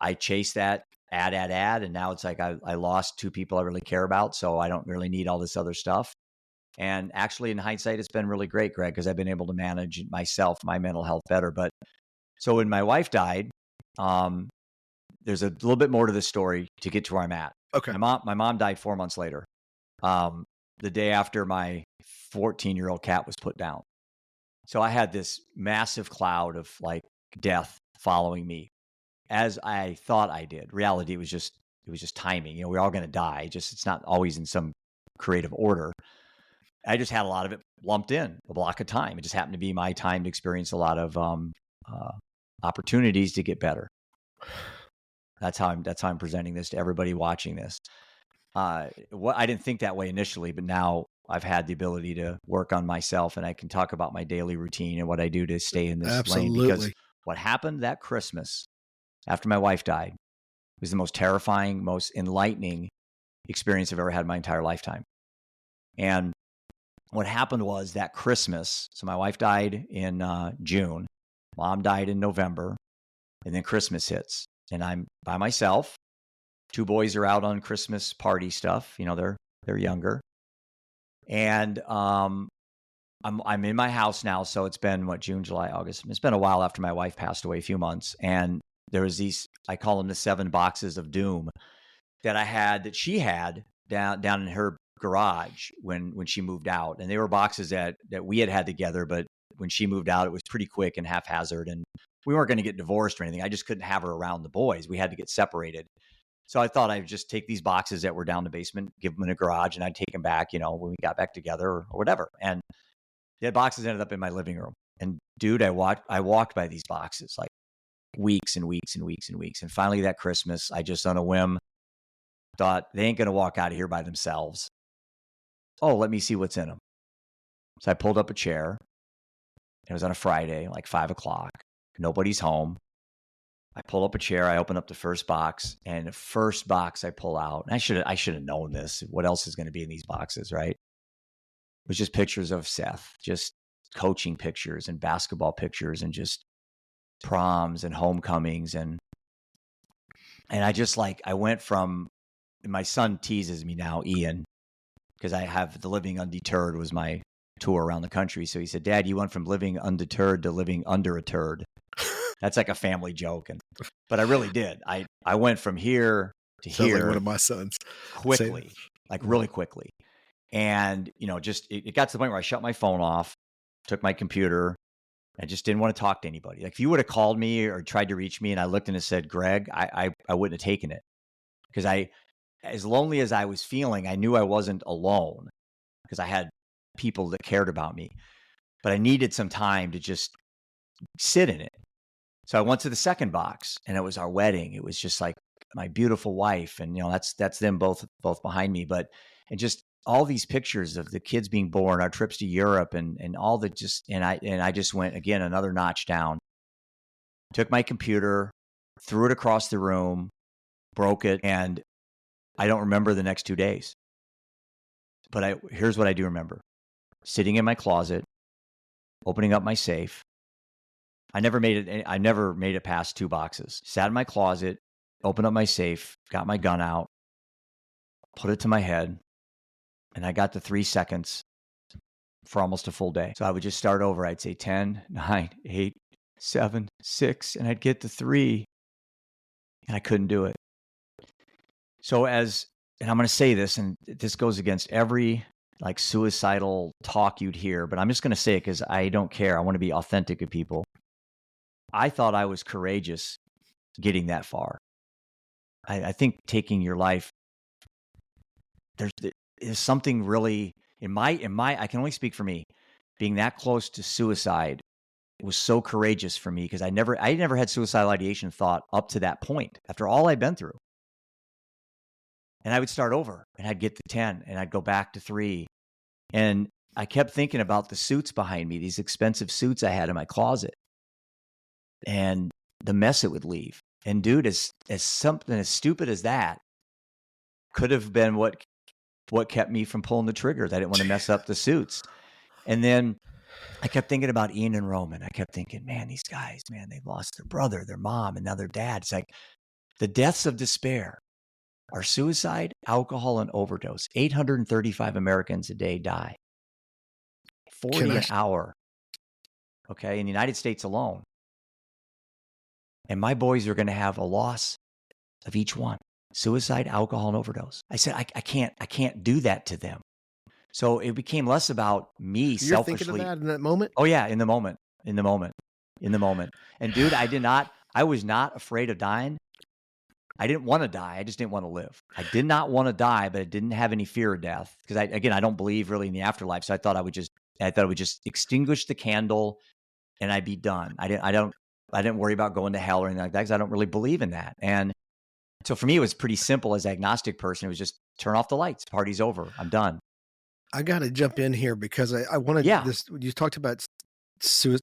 I chased that add, and now it's like I lost 2 people I really care about, so I don't really need all this other stuff. And actually, in hindsight, it's been really great, Greg, because I've been able to manage myself, my mental health better. But so when my wife died, there's a little bit more to the story to get to where I'm at. Okay. My mom died 4 months later, the day after my 14-year-old cat was put down. So I had this massive cloud of like death following me, as I thought I did. Reality, it was just timing. We're all going to die. Just it's not always in some creative order. I just had a lot of it lumped in a block of time. It just happened to be my time to experience a lot of opportunities to get better. That's how I'm presenting this to everybody watching this. I didn't think that way initially, but now I've had the ability to work on myself, and I can talk about my daily routine and what I do to stay in this lane. Because Absolutely. what happened that Christmas after my wife died was the most terrifying, most enlightening experience I've ever had in my entire lifetime. And what happened was that Christmas, so my wife died in June, mom died in November, and then Christmas hits, and I'm by myself. 2 boys are out on Christmas party stuff. They're younger, and I'm in my house now. So it's been June, July, August. It's been a while after my wife passed away, a few months, and there was these, I call them the 7 boxes of doom. that I had, that she had down in her garage when she moved out. And they were boxes that we had together, but when she moved out, it was pretty quick and haphazard, and we weren't going to get divorced or anything. I just couldn't have her around the boys. We had to get separated. So I thought I'd just take these boxes that were down the basement, give them in a garage, and I'd take them back, when we got back together or whatever. And the boxes ended up in my living room. And dude, I walked by these boxes like weeks and weeks and weeks and weeks. And finally that Christmas, I just on a whim thought, they ain't going to walk out of here by themselves. Oh, let me see what's in them. So I pulled up a chair. It was on a Friday, like 5:00. Nobody's home. I pull up a chair. I open up the first box, and the first box I pull out, and I should have known this. What else is going to be in these boxes, right? It was just pictures of Seth, just coaching pictures and basketball pictures and just proms and homecomings. And I just I went from, my son teases me now, Ian, because I have the Living Undeterred was my tour around the country. So he said, Dad, you went from living undeterred to living under a turd. That's like a family joke. But I really did. I went from here to Sounds here. like one of my sons. Quickly, really quickly. And, just, it got to the point where I shut my phone off, took my computer. I just didn't want to talk to anybody. Like if you would have called me or tried to reach me and I looked and it said, Greg, I wouldn't have taken it, because as lonely as I was feeling, I knew I wasn't alone because I had people that cared about me, but I needed some time to just sit in it. So I went to the second box, and it was our wedding. It was just like my beautiful wife, and that's them both behind me, and just all these pictures of the kids being born, our trips to Europe, and all the I just went again another notch down. Took my computer, threw it across the room, broke it, and I don't remember the next 2 days. But here's what I do remember. Sitting in my closet, opening up my safe. I never made it past 2 boxes. Sat in my closet, opened up my safe, got my gun out, put it to my head, and I got the 3 seconds for almost a full day. So I would just start over. I'd say 10, 9, 8, 7, 6, and I'd get to 3, and I couldn't do it. So and I'm going to say this, and this goes against every suicidal talk you'd hear, but I'm just going to say it because I don't care. I want to be authentic with people. I thought I was courageous getting that far. I think taking your life, there's something really in my, I can only speak for me, being that close to suicide was so courageous for me, because I never had suicidal ideation thought up to that point after all I'd been through. And I would start over, and I'd get to 10, and I'd go back to 3. And I kept thinking about the suits behind me, these expensive suits I had in my closet, and the mess it would leave. And dude, as something as stupid as that could have been what kept me from pulling the triggers. I didn't want to mess up the suits. And then I kept thinking about Ian and Roman. I kept thinking, man, these guys, they've lost their brother, their mom, and now their dad. It's like the deaths of despair are suicide, alcohol, and overdose. 835 Americans a day die. 40 an hour. Okay, in the United States alone. And my boys are going to have a loss of each one. Suicide, alcohol, and overdose. I said, I can't do that to them. So it became less about me You're selfishly. Thinking of that in that moment? Oh yeah, in the moment. And dude, I was not afraid of dying. I didn't want to die. I just didn't want to live. I did not want to die, but I didn't have any fear of death, because I don't believe really in the afterlife. So I thought I would just extinguish the candle and I'd be done. I didn't worry about going to hell or anything like that, because I don't really believe in that. And so for me, it was pretty simple as an agnostic person. It was just turn off the lights. Party's over. I'm done. I got to jump in here because I wanted this. You talked about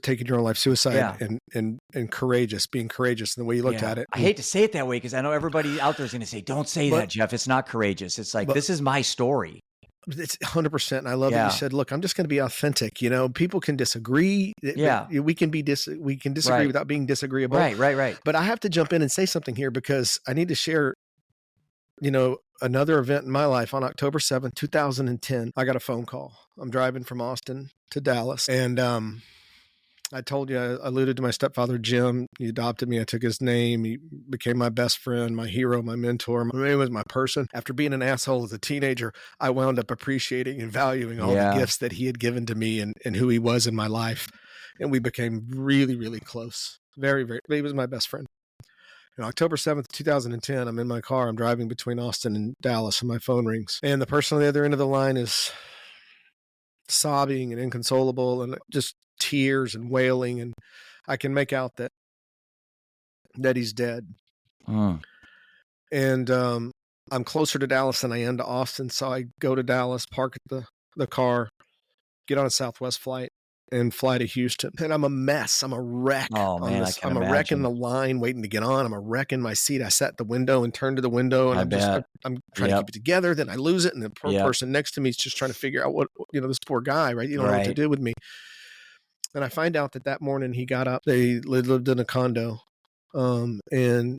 taking your own life, suicide, and courageous, being courageous, and the way you looked at it. I hate to say it that way, because I know everybody out there is going to say, don't say that, Jeff. It's not courageous. It's like, this is my story. It's 100%. And I love that you said, look, I'm just going to be authentic. People can disagree. We can disagree without being disagreeable. Right. But I have to jump in and say something here, because I need to share, another event in my life. On October 7th, 2010, I got a phone call. I'm driving from Austin to Dallas, and I told you, I alluded to my stepfather, Jim. He adopted me. I took his name. He became my best friend, my hero, my mentor. He was my person. After being an asshole as a teenager, I wound up appreciating and valuing all the gifts that he had given to me and who he was in my life. And we became really, really close. Very, very, he was my best friend. On October 7th, 2010, I'm in my car. I'm driving between Austin and Dallas, and my phone rings. And the person on the other end of the line is sobbing and inconsolable and just tears and wailing. And I can make out that he's dead. And I'm closer to Dallas than I am to Austin. So I go to Dallas, park at the car, get on a Southwest flight, and fly to Houston. And I'm a mess. I'm a wreck. Oh man, I can I'm imagine. a wreck in the line waiting to get on. I'm a wreck in my seat. I sat at the window and turned to the window, and I'm trying to keep it together. Then I lose it, and the poor person next to me is just trying to figure out what, this poor guy, right? You don't know what to do with me. And I find out that morning he got up. They lived in a condo, and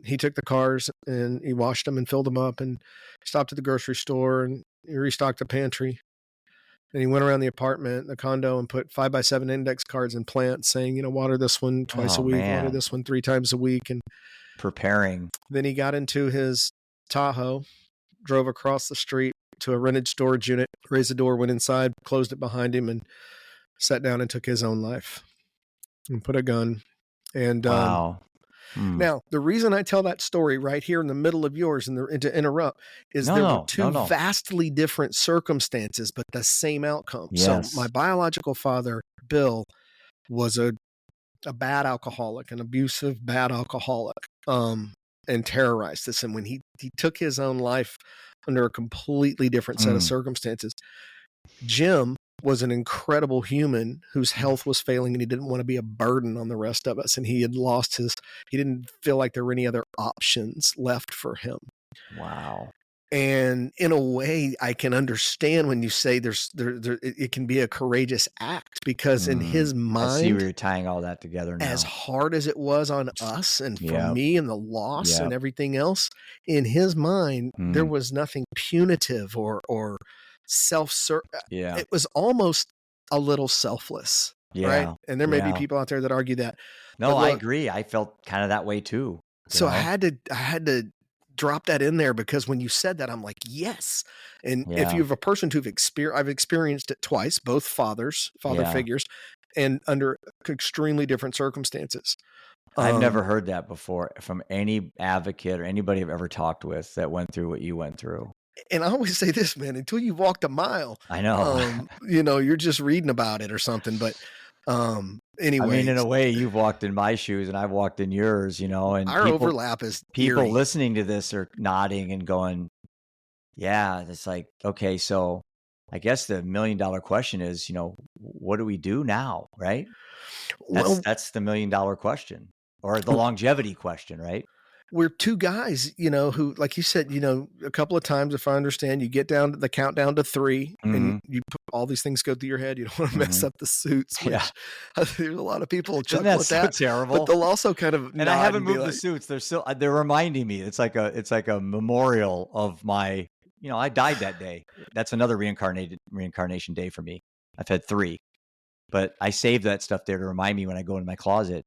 he took the cars and he washed them and filled them up and stopped at the grocery store and he restocked the pantry. And he went around the apartment, the condo, and put 5x7 index cards in plants saying, water this one twice a week, water this one 3 times a week. And preparing. Then he got into his Tahoe, drove across the street to a rented storage unit, raised the door, went inside, closed it behind him, and sat down and took his own life and put a gun. And wow. Now, the reason I tell that story right here in the middle of yours and to interrupt is there were two vastly different circumstances, but the same outcome. Yes. So my biological father, Bill, was a bad alcoholic, an abusive bad alcoholic, and terrorized us. And when he took his own life under a completely different set of circumstances, Jim was an incredible human whose health was failing and he didn't want to be a burden on the rest of us. And he had he didn't feel like there were any other options left for him. Wow. And in a way, I can understand when you say it can be a courageous act because in his mind, I see where you're tying all that together now. As hard as it was on us and for me and the loss and everything else, in his mind, there was nothing punitive or it was almost a little selfless, right? And there may be people out there that argue that. No, look, I agree. I felt kind of that way too. So I had to drop that in there because when you said that, I'm like, yes. And if you have a person I've experienced it twice, both father figures, and under extremely different circumstances. I've never heard that before from any advocate or anybody I've ever talked with that went through what you went through. And I always say this, man, until you've walked a mile, I know, you're just reading about it or something. But anyway, I mean, in a way, you've walked in my shoes and I've walked in yours, and our overlap is people eerie. Listening to this are nodding and going, yeah, it's like, okay, so I guess the $1 million question is, what do we do now? Right. That's the $1 million question, or the longevity question, right? We're two guys, who, like you said, a couple of times, if I understand, you get down to the countdown to 3 and you put all these things go through your head. You don't want to mess up the suits. Which, there's a lot of people chuckle at that. Terrible. But they'll also kind of and I haven't moved the suits. They're reminding me. It's like a memorial of my, I died that day. That's another reincarnation day for me. I've had 3, but I save that stuff there to remind me when I go into my closet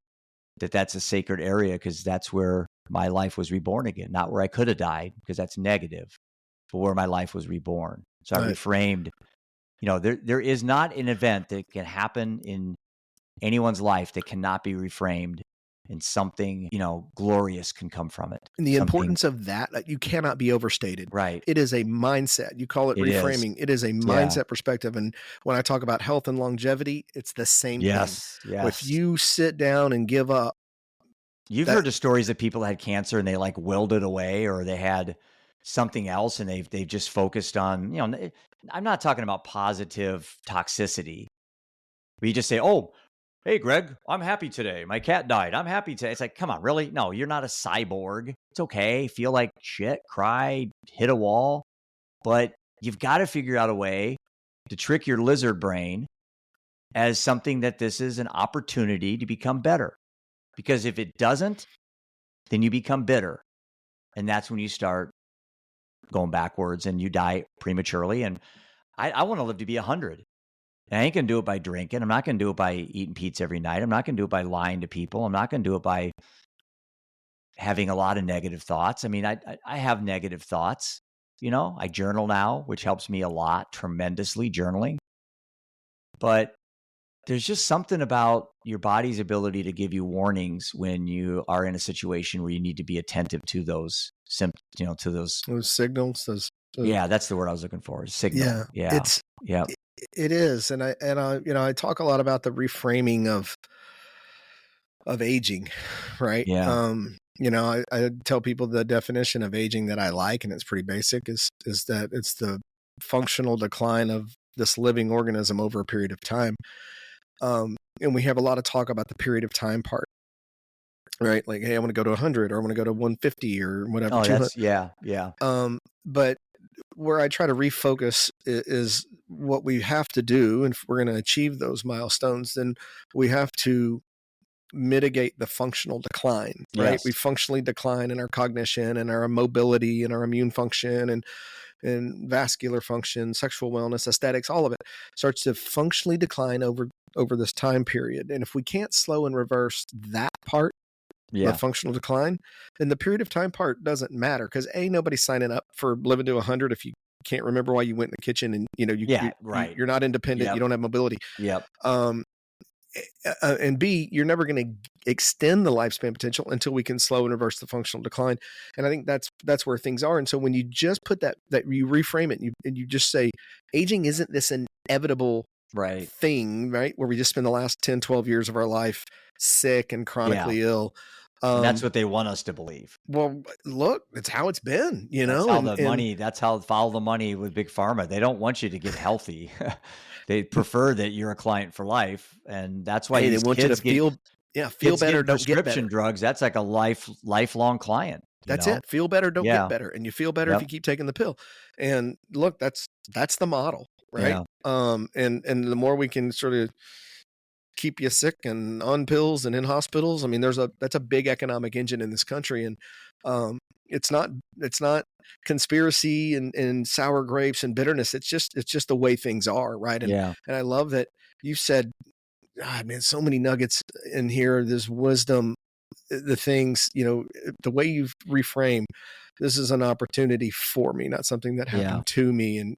that's a sacred area, because that's where my life was reborn again, not where I could have died, because that's negative, but where my life was reborn. So I reframed, there is not an event that can happen in anyone's life that cannot be reframed, and something, glorious can come from it. And the importance of that, you cannot be overstated. Right. It is a mindset. You call it reframing. It is a mindset perspective. And when I talk about health and longevity, it's the same thing. Yes. If you sit down and give up. You've heard the stories of people that had cancer and they willed it away, or they had something else and they've just focused on, I'm not talking about positive toxicity. We just say, oh, hey, Greg, I'm happy today. My cat died. I'm happy today. It's like, come on, really? No, you're not a cyborg. It's okay. Feel like shit, cry, hit a wall. But you've got to figure out a way to trick your lizard brain as something that this is an opportunity to become better. Because if it doesn't, then you become bitter. And that's when you start going backwards and you die prematurely. And I want to live to be 100. And I ain't going to do it by drinking. I'm not going to do it by eating pizza every night. I'm not going to do it by lying to people. I'm not going to do it by having a lot of negative thoughts. I mean, I have negative thoughts. I journal now, which helps me a lot, tremendously, journaling. But there's just something about your body's ability to give you warnings when you are in a situation where you need to be attentive to those symptoms, to those signals. Those yeah, that's the word I was looking for. Signal. Yeah. It is. And I talk a lot about the reframing of aging, right? Yeah. I tell people the definition of aging that I like, and it's pretty basic, is that it's the functional decline of this living organism over a period of time. And we have a lot of talk about the period of time part, right? Like, hey, I want to go to 100, or I want to go to 150, or whatever. Oh, that's, yeah. But where I try to refocus is what we have to do. And if we're going to achieve those milestones, then we have to mitigate the functional decline, right? Yes. We functionally decline in our cognition and our mobility and our immune function and vascular function, sexual wellness, aesthetics, all of it starts to functionally decline over this time period. And if we can't slow and reverse that part, the functional decline, then the period of time part doesn't matter, because nobody's signing up for living to 100 if you can't remember why you went in the kitchen, and you're not independent. You don't have mobility. And B, you're never going to extend the lifespan potential until we can slow and reverse the functional decline. And I think that's where things are. And so when you just put that you reframe it, and you just say, aging isn't this inevitable thing, right? Where we just spend the last 10, 12 years of our life sick and chronically ill. And that's what they want us to believe. Well, look, it's how it's been, That's how follow the money with Big Pharma. They don't want you to get healthy. They prefer that you're a client for life. And that's why they want you to feel better, don't get prescription drugs. That's like a lifelong client. That's it. Feel better, don't get better. And you feel better if you keep taking the pill. And look, that's the model, right? And the more we can sort of keep you sick and on pills and in hospitals, I mean, that's a big economic engine in this country. And it's not conspiracy and sour grapes and bitterness. It's just the way things are, right? And and I love that you said, God, man, so many nuggets in here. There's wisdom, the things, the way you've reframed. This is an opportunity for me, not something that happened to me. And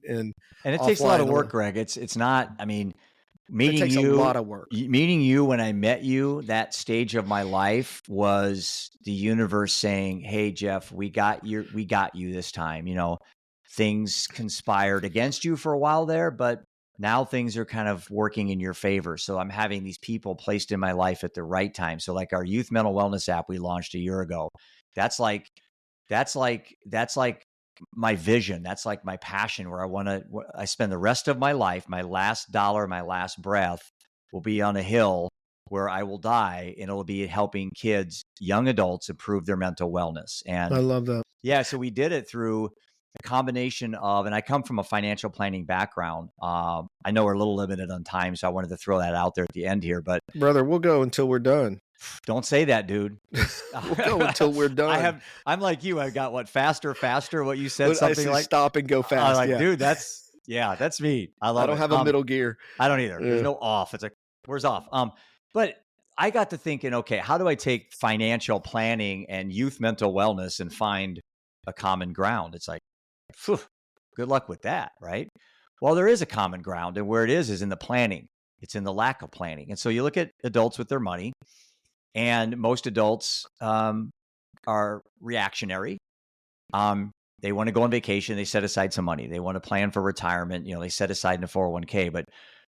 it takes a lot of work, Greg. It's not, I mean, meeting you, a lot of work. Meeting you when I met you, that stage of my life was the universe saying, "Hey, Jeff, we got you this time." Things conspired against you for a while there, but now things are kind of working in your favor. So I'm having these people placed in my life at the right time. So like our youth mental wellness app we launched a year ago, that's like my vision. That's like my passion, where I spend the rest of my life, my last dollar, my last breath will be on a hill where I will die, and it'll be helping kids, young adults, improve their mental wellness. And I love that. Yeah. So we did it through a combination of, and I come from a financial planning background. I know we're a little limited on time, so I wanted to throw that out there at the end here, but brother, we'll go until we're done. Don't say that, dude. We'll go until we're done. I'm like you. I got what faster. What you said, something like stop and go fast. I'm like, dude, that's me. I don't have a middle gear. I don't either. There's no off. It's like, where's off? But I got to thinking, okay, how do I take financial planning and youth mental wellness and find a common ground? It's like, phew, good luck with that, right? Well, there is a common ground, and where it is in the planning. It's in the lack of planning. And so you look at adults with their money. And most adults are reactionary. They want to go on vacation. They set aside some money. They want to plan for retirement. They set aside in a 401k. But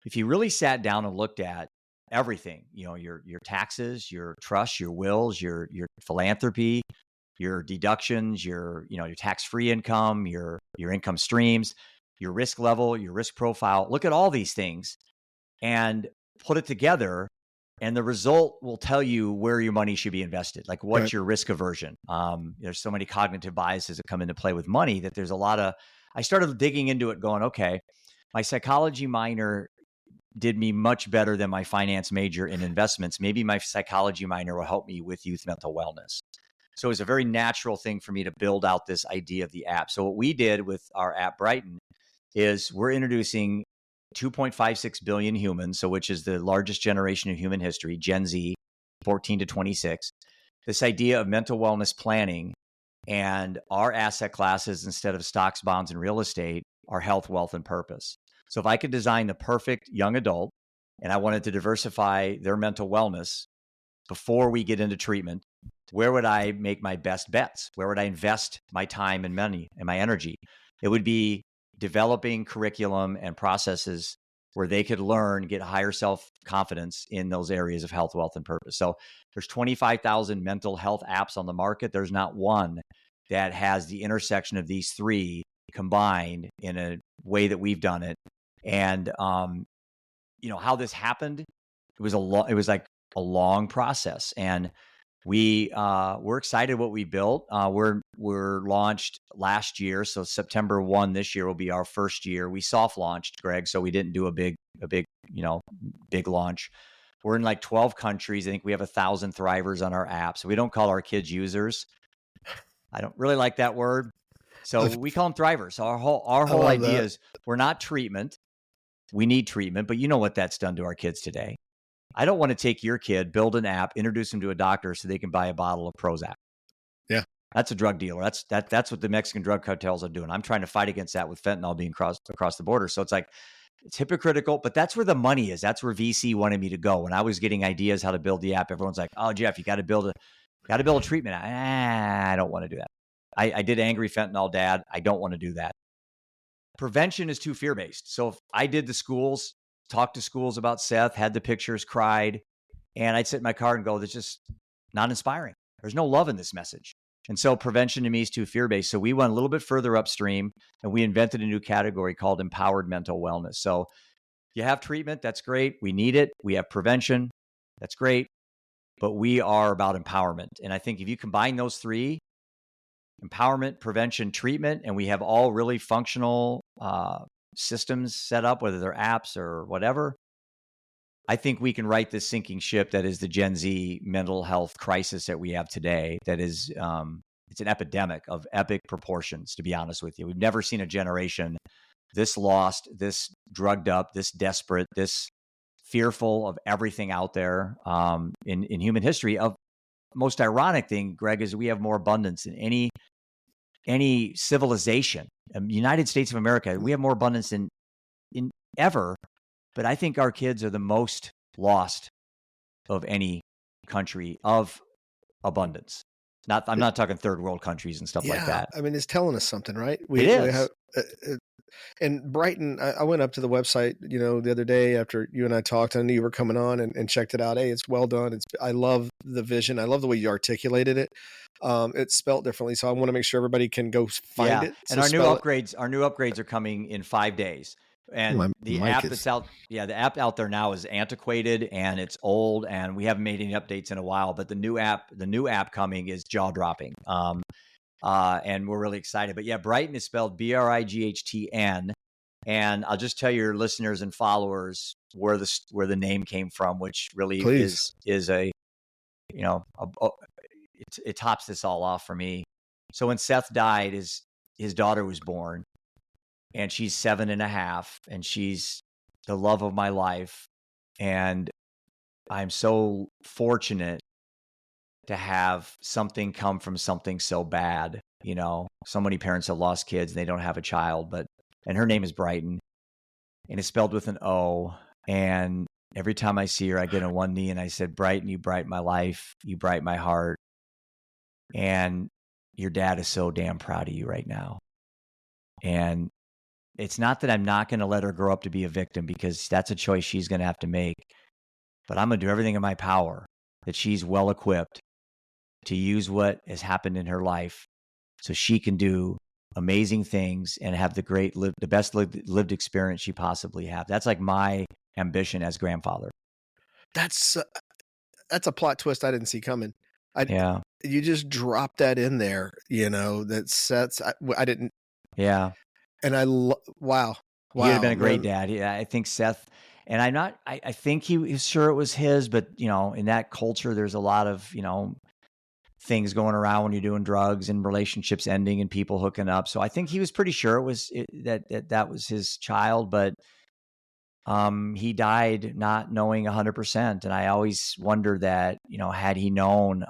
if you really sat down and looked at everything, your taxes, your trusts, your wills, your philanthropy, your deductions, your tax-free income, your income streams, your risk level, your risk profile, look at all these things and put it together. And the result will tell you where your money should be invested. Like, what's your risk aversion? There's so many cognitive biases that come into play with money that there's a lot of, I started digging into it going, okay, my psychology minor did me much better than my finance major in investments. Maybe my psychology minor will help me with youth mental wellness. So it's a very natural thing for me to build out this idea of the app. So what we did with our app Brightn is we're introducing 2.56 billion humans, so which is the largest generation of human history, Gen Z, 14 to 26. This idea of mental wellness planning, and our asset classes, instead of stocks, bonds, and real estate, are health, wealth, and purpose. So if I could design the perfect young adult and I wanted to diversify their mental wellness before we get into treatment, where would I make my best bets? Where would I invest my time and money and my energy? It would be developing curriculum and processes where they could learn, get higher self-confidence in those areas of health, wealth, and purpose. So there's 25,000 mental health apps on the market. There's not one that has the intersection of these three combined in a way that we've done it. And how this happened, it was like a long process, and we're excited what we built. We're launched last year, so September 1 this year will be our first year. We soft launched, Greg, so we didn't do a big launch. We're in like 12 countries. I think we have 1,000 thrivers on our app. So we don't call our kids users. I don't really like that word. So we call them thrivers. So our whole idea is we're not treatment. We need treatment, but you know what that's done to our kids today. I don't want to take your kid, build an app, introduce them to a doctor so they can buy a bottle of Prozac. Yeah. That's a drug dealer. That's what the Mexican drug cartels are doing. I'm trying to fight against that with fentanyl being across the border. So it's like, it's hypocritical, but that's where the money is. That's where VC wanted me to go. When I was getting ideas how to build the app, everyone's like, "Oh, Jeff, you got to build a treatment app." I don't want to do that. I did Angry Fentanyl Dad. I don't want to do that. Prevention is too fear-based. So if I did the schools, talked to schools about Seth, had the pictures, cried, and I'd sit in my car and go, "That's just not inspiring. There's no love in this message." And so prevention to me is too fear-based. So we went a little bit further upstream, and we invented a new category called empowered mental wellness. So you have treatment, that's great. We need it. We have prevention, that's great. But we are about empowerment. And I think if you combine those three, empowerment, prevention, treatment, and we have all really functional systems set up, whether they're apps or whatever, I think we can right this sinking ship that is the Gen Z mental health crisis that we have today. That is, it's an epidemic of epic proportions, to be honest with you. We've never seen a generation this lost, this drugged up, this desperate, this fearful of everything out there in human history. Of most ironic thing, Greg, is we have more abundance than any civilization. United States of America, we have more abundance in ever. But I think our kids are the most lost of any country of abundance. I'm not talking third world countries and stuff like that. I mean, it's telling us something, right? It is. We have, and Brightn, I went up to the website, the other day after you and I talked. I knew you were coming on and checked it out. Hey, it's well done. I love the vision. I love the way you articulated it. It's spelled differently, so I want to make sure everybody can go find it. And our new upgrades are coming in 5 days. And the app that's out, the app out there now is antiquated and it's old, and we haven't made any updates in a while. But the new app coming is jaw dropping, and we're really excited. But Brightn is spelled Brightn, and I'll just tell your listeners and followers where the name came from, which really is a it tops this all off for me. So when Seth died, his daughter was born. And she's 7.5, and she's the love of my life. And I'm so fortunate to have something come from something so bad. So many parents have lost kids and they don't have a child, and her name is Brightn, and it's spelled with an O. And every time I see her, I get on one knee and I said, "Brightn, you brighten my life. You brighten my heart. And your dad is so damn proud of you right now." And it's not that I'm not going to let her grow up to be a victim, because that's a choice she's going to have to make. But I'm going to do everything in my power that she's well equipped to use what has happened in her life so she can do amazing things and have the best lived experience she possibly have. That's like my ambition as grandfather. That's a plot twist I didn't see coming. You just dropped that in there, that sets, I didn't. Yeah. And wow. He would have been a great dad. I think Seth, and I think he was sure it was his, but in that culture, there's a lot of, things going around when you're doing drugs and relationships ending and people hooking up. So I think he was pretty sure that was his child, but he died not knowing 100%. And I always wonder that, had he known,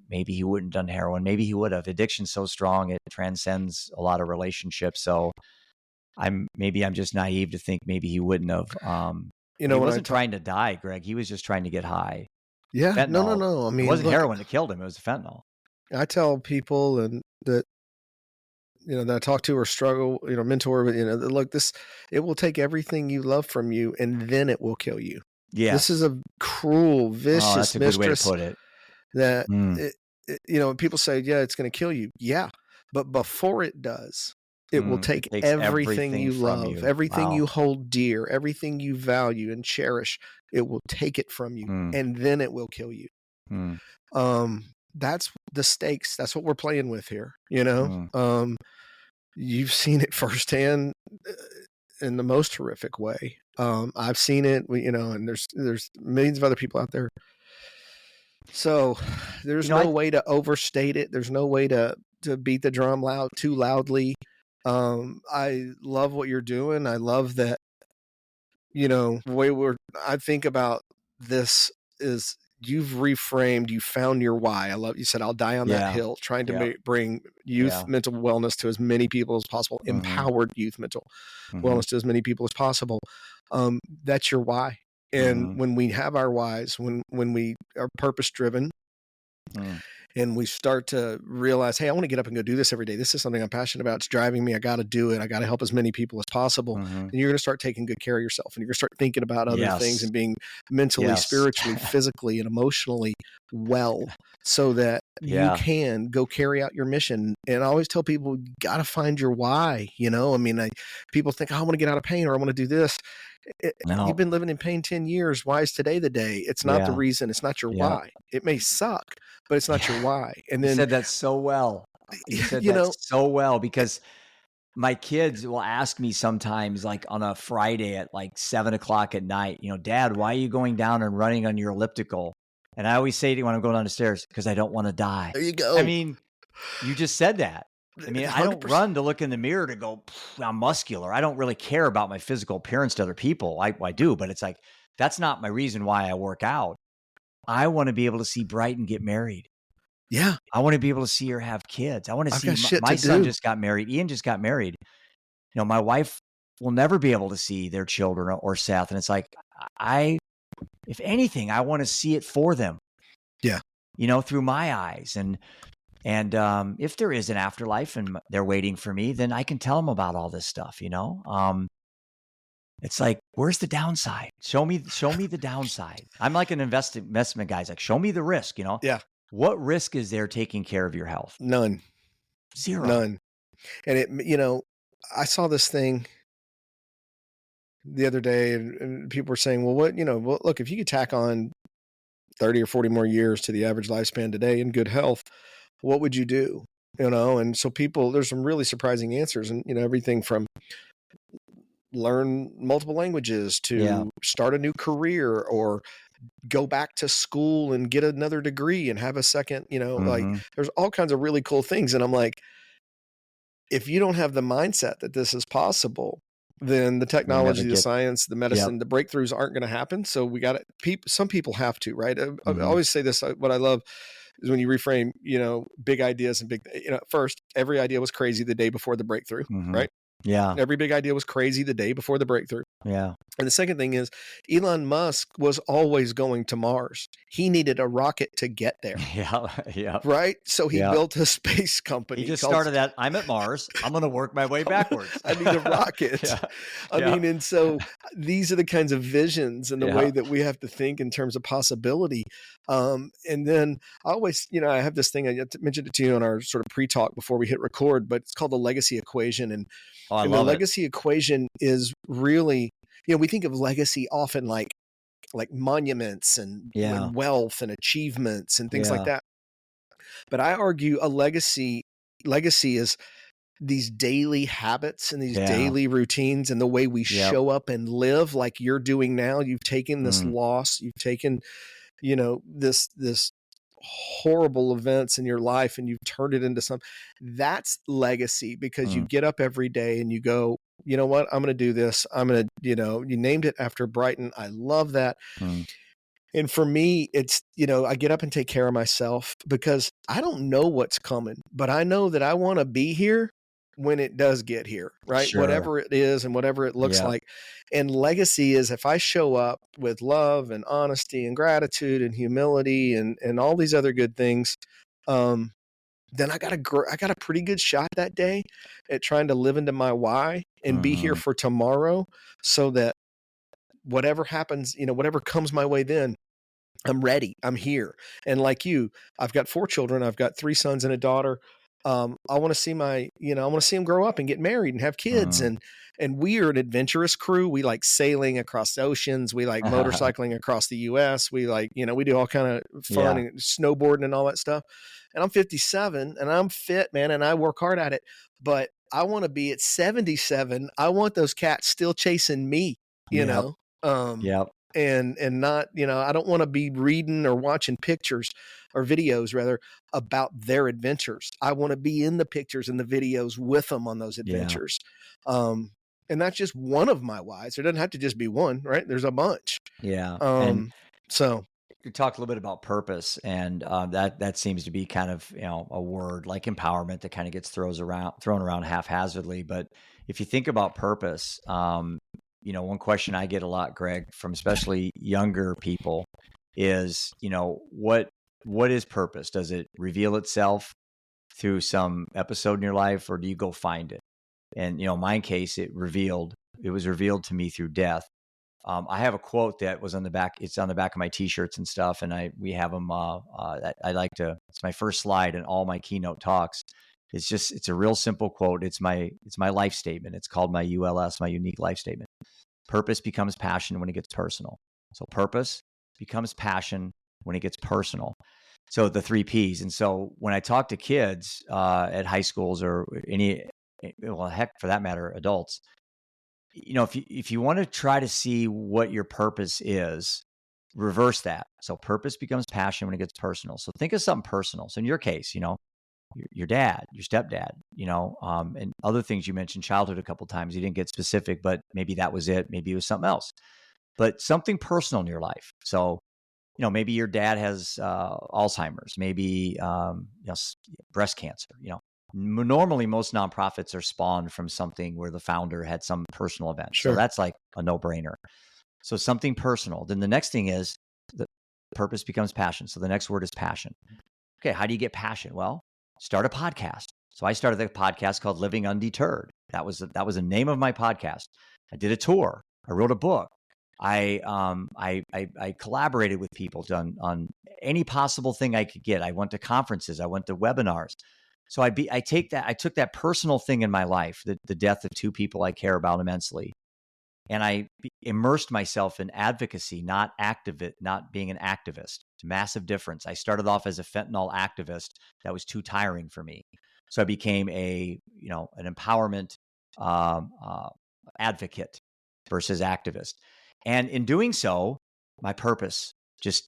maybe he wouldn't have done heroin. Maybe he would have. Addiction's so strong, it transcends a lot of relationships. So I'm just naive to think maybe he wouldn't have. He wasn't trying to die, Greg. He was just trying to get high. Yeah, Fentanyl. no. I mean, it wasn't heroin that killed him. It was fentanyl. I tell people that I talk to or struggle, mentor, look, it will take everything you love from you, and then it will kill you. Yeah, this is a cruel, vicious that's a mistress. Good way to put it. That people say, yeah, it's going to kill you. Yeah, but before it does, it will take everything you love, everything you hold dear, everything you value and cherish. It will take it from you, and then it will kill you. That's the stakes. That's what we're playing with here. You've seen it firsthand in the most horrific way. I've seen it, and there's millions of other people out there. So there's no way to overstate it. There's no way to beat the drum too loudly. I love what you're doing. I love that, the way I think about this is you've reframed, you found your why. I love, you said, I'll die on that hill, trying to bring youth mental wellness to as many people as possible, empowered youth mental wellness to as many people as possible. That's your why. And when we have our whys, when we are purpose driven, and we start to realize, hey, I want to get up and go do this every day. This is something I'm passionate about. It's driving me. I got to do it. I got to help as many people as possible. And you're going to start taking good care of yourself, and you're going to start thinking about other things and being mentally, spiritually, physically, and emotionally well, so that you can go carry out your mission. And I always tell people, you got to find your why. People think, oh, I want to get out of pain, or I want to do this. You've been living in pain 10 years. Why is today the day? It's not the reason. It's not your why. It may suck, but it's not your why. And then you said that so well. You said that so well, because my kids will ask me sometimes, like on a Friday at like 7:00 at night, Dad, why are you going down and running on your elliptical? And I always say to you when I'm going down the stairs, because I don't want to die. There you go. I mean, you just said that. I mean, 100%. I don't run to look in the mirror to go, I'm muscular. I don't really care about my physical appearance to other people. I do, but it's like, that's not my reason why I work out. I want to be able to see Brightn get married. Yeah. I want to be able to see her have kids. I want to see my son just got married. Ian just got married. My wife will never be able to see their children or Seth. And it's like, if anything, I want to see it for them. Yeah. Through my eyes. And if there is an afterlife and they're waiting for me, then I can tell them about all this stuff. It's like, where's the downside? Show me the downside. I'm like an investment guy. It's like, show me the risk. Yeah. What risk is there taking care of your health? None. Zero. None. And I saw this thing the other day, and people were saying, well, look, if you could tack on 30 or 40 more years to the average lifespan today in good health, what would you do? And so there's some really surprising answers, and, everything from learn multiple languages to start a new career, or go back to school and get another degree and have a second, like there's all kinds of really cool things. And I'm like, if you don't have the mindset that this is possible, then the technology, the science, the medicine, the breakthroughs aren't going to happen. So we got to, some people have to, right? I always say this, what I love is when you reframe, big ideas and first, every idea was crazy the day before the breakthrough, right? Yeah. Every big idea was crazy the day before the breakthrough. Yeah. And the second thing is, Elon Musk was always going to Mars. He needed a rocket to get there. Yeah. Right? So he built a space company. He just started that, I'm at Mars. I'm going to work my way backwards. I need a rocket. And so these are the kinds of visions and the way that we have to think in terms of possibility. And then I always, I have this thing, I mentioned it to you on our sort of pre-talk before we hit record, but it's called the legacy equation. And the legacy equation is really, we think of legacy often like monuments and wealth and achievements and things like that. But I argue a legacy is these daily habits and these daily routines and the way we show up and live, like you're doing now. You've taken this loss, you've taken, this horrible events in your life and you've turned it into something. That's legacy, because you get up every day and you go, you know what, I'm going to do this. I'm going to, you named it after Brightn. I love that. Mm. And for me, it's, I get up and take care of myself because I don't know what's coming, but I know that I want to be here when it does get here, right? Sure. Whatever it is and whatever it looks Yeah. like. And legacy is if I show up with love and honesty and gratitude and humility and all these other good things, then I got a pretty good shot that day at trying to live into my why and be here Mm-hmm. for tomorrow so that whatever happens, whatever comes my way then, I'm ready. I'm here. And like you, I've got 4 children. I've got 3 sons and a daughter. I want to see I want to see them grow up and get married and have kids. Mm. And we are an adventurous crew. We like sailing across the oceans. We like motorcycling across the US. We like, we do all kind of fun Yeah. and snowboarding and all that stuff. And I'm 57 and I'm fit, man. And I work hard at it, but I want to be at 77. I want those cats still chasing me, Yep. Yep. and not, I don't want to be reading or watching pictures or videos rather about their adventures. I want to be in the pictures and the videos with them on those adventures. And that's just one of my whys. There doesn't have to just be one, right? There's a bunch. Yeah. And So you talked a little bit about purpose, and that seems to be kind of, a word like empowerment that kind of gets thrown around haphazardly. But if you think about purpose, one question I get a lot, Greg, from especially younger people is, what is purpose? Does it reveal itself through some episode in your life, or do you go find it? And, my case, it was revealed to me through death. I have a quote that was on the back. It's on the back of my t-shirts and stuff. And we have them, it's my first slide in all my keynote talks. It's a real simple quote. It's my life statement. It's called my ULS, my unique life statement. Purpose becomes passion when it gets personal. So purpose becomes passion when it gets personal. So the 3 Ps. And so when I talk to kids at high schools or heck, for that matter, adults, if you want to try to see what your purpose is, reverse that. So purpose becomes passion when it gets personal. So think of something personal. So in your case, your dad, your stepdad, and other things you mentioned, childhood a couple of times. You didn't get specific, but maybe that was it. Maybe it was something else, but something personal in your life. So, maybe your dad has Alzheimer's, maybe breast cancer. Normally most nonprofits are spawned from something where the founder had some personal event. Sure. So that's like a no-brainer. So something personal. Then the next thing is the purpose becomes passion. So the next word is passion. Okay, how do you get passion? Well, start a podcast. So I started a podcast called Living Undeterred. That was the name of my podcast. I did a tour. I wrote a book. I collaborated with people on any possible thing I could get. I went to conferences. I went to webinars. So I took that personal thing in my life, the death of 2 people I care about immensely, and I immersed myself in advocacy, not being an activist. It's a massive difference. I started off as a fentanyl activist. That was too tiring for me. So I became an empowerment advocate versus activist. And in doing so, my purpose just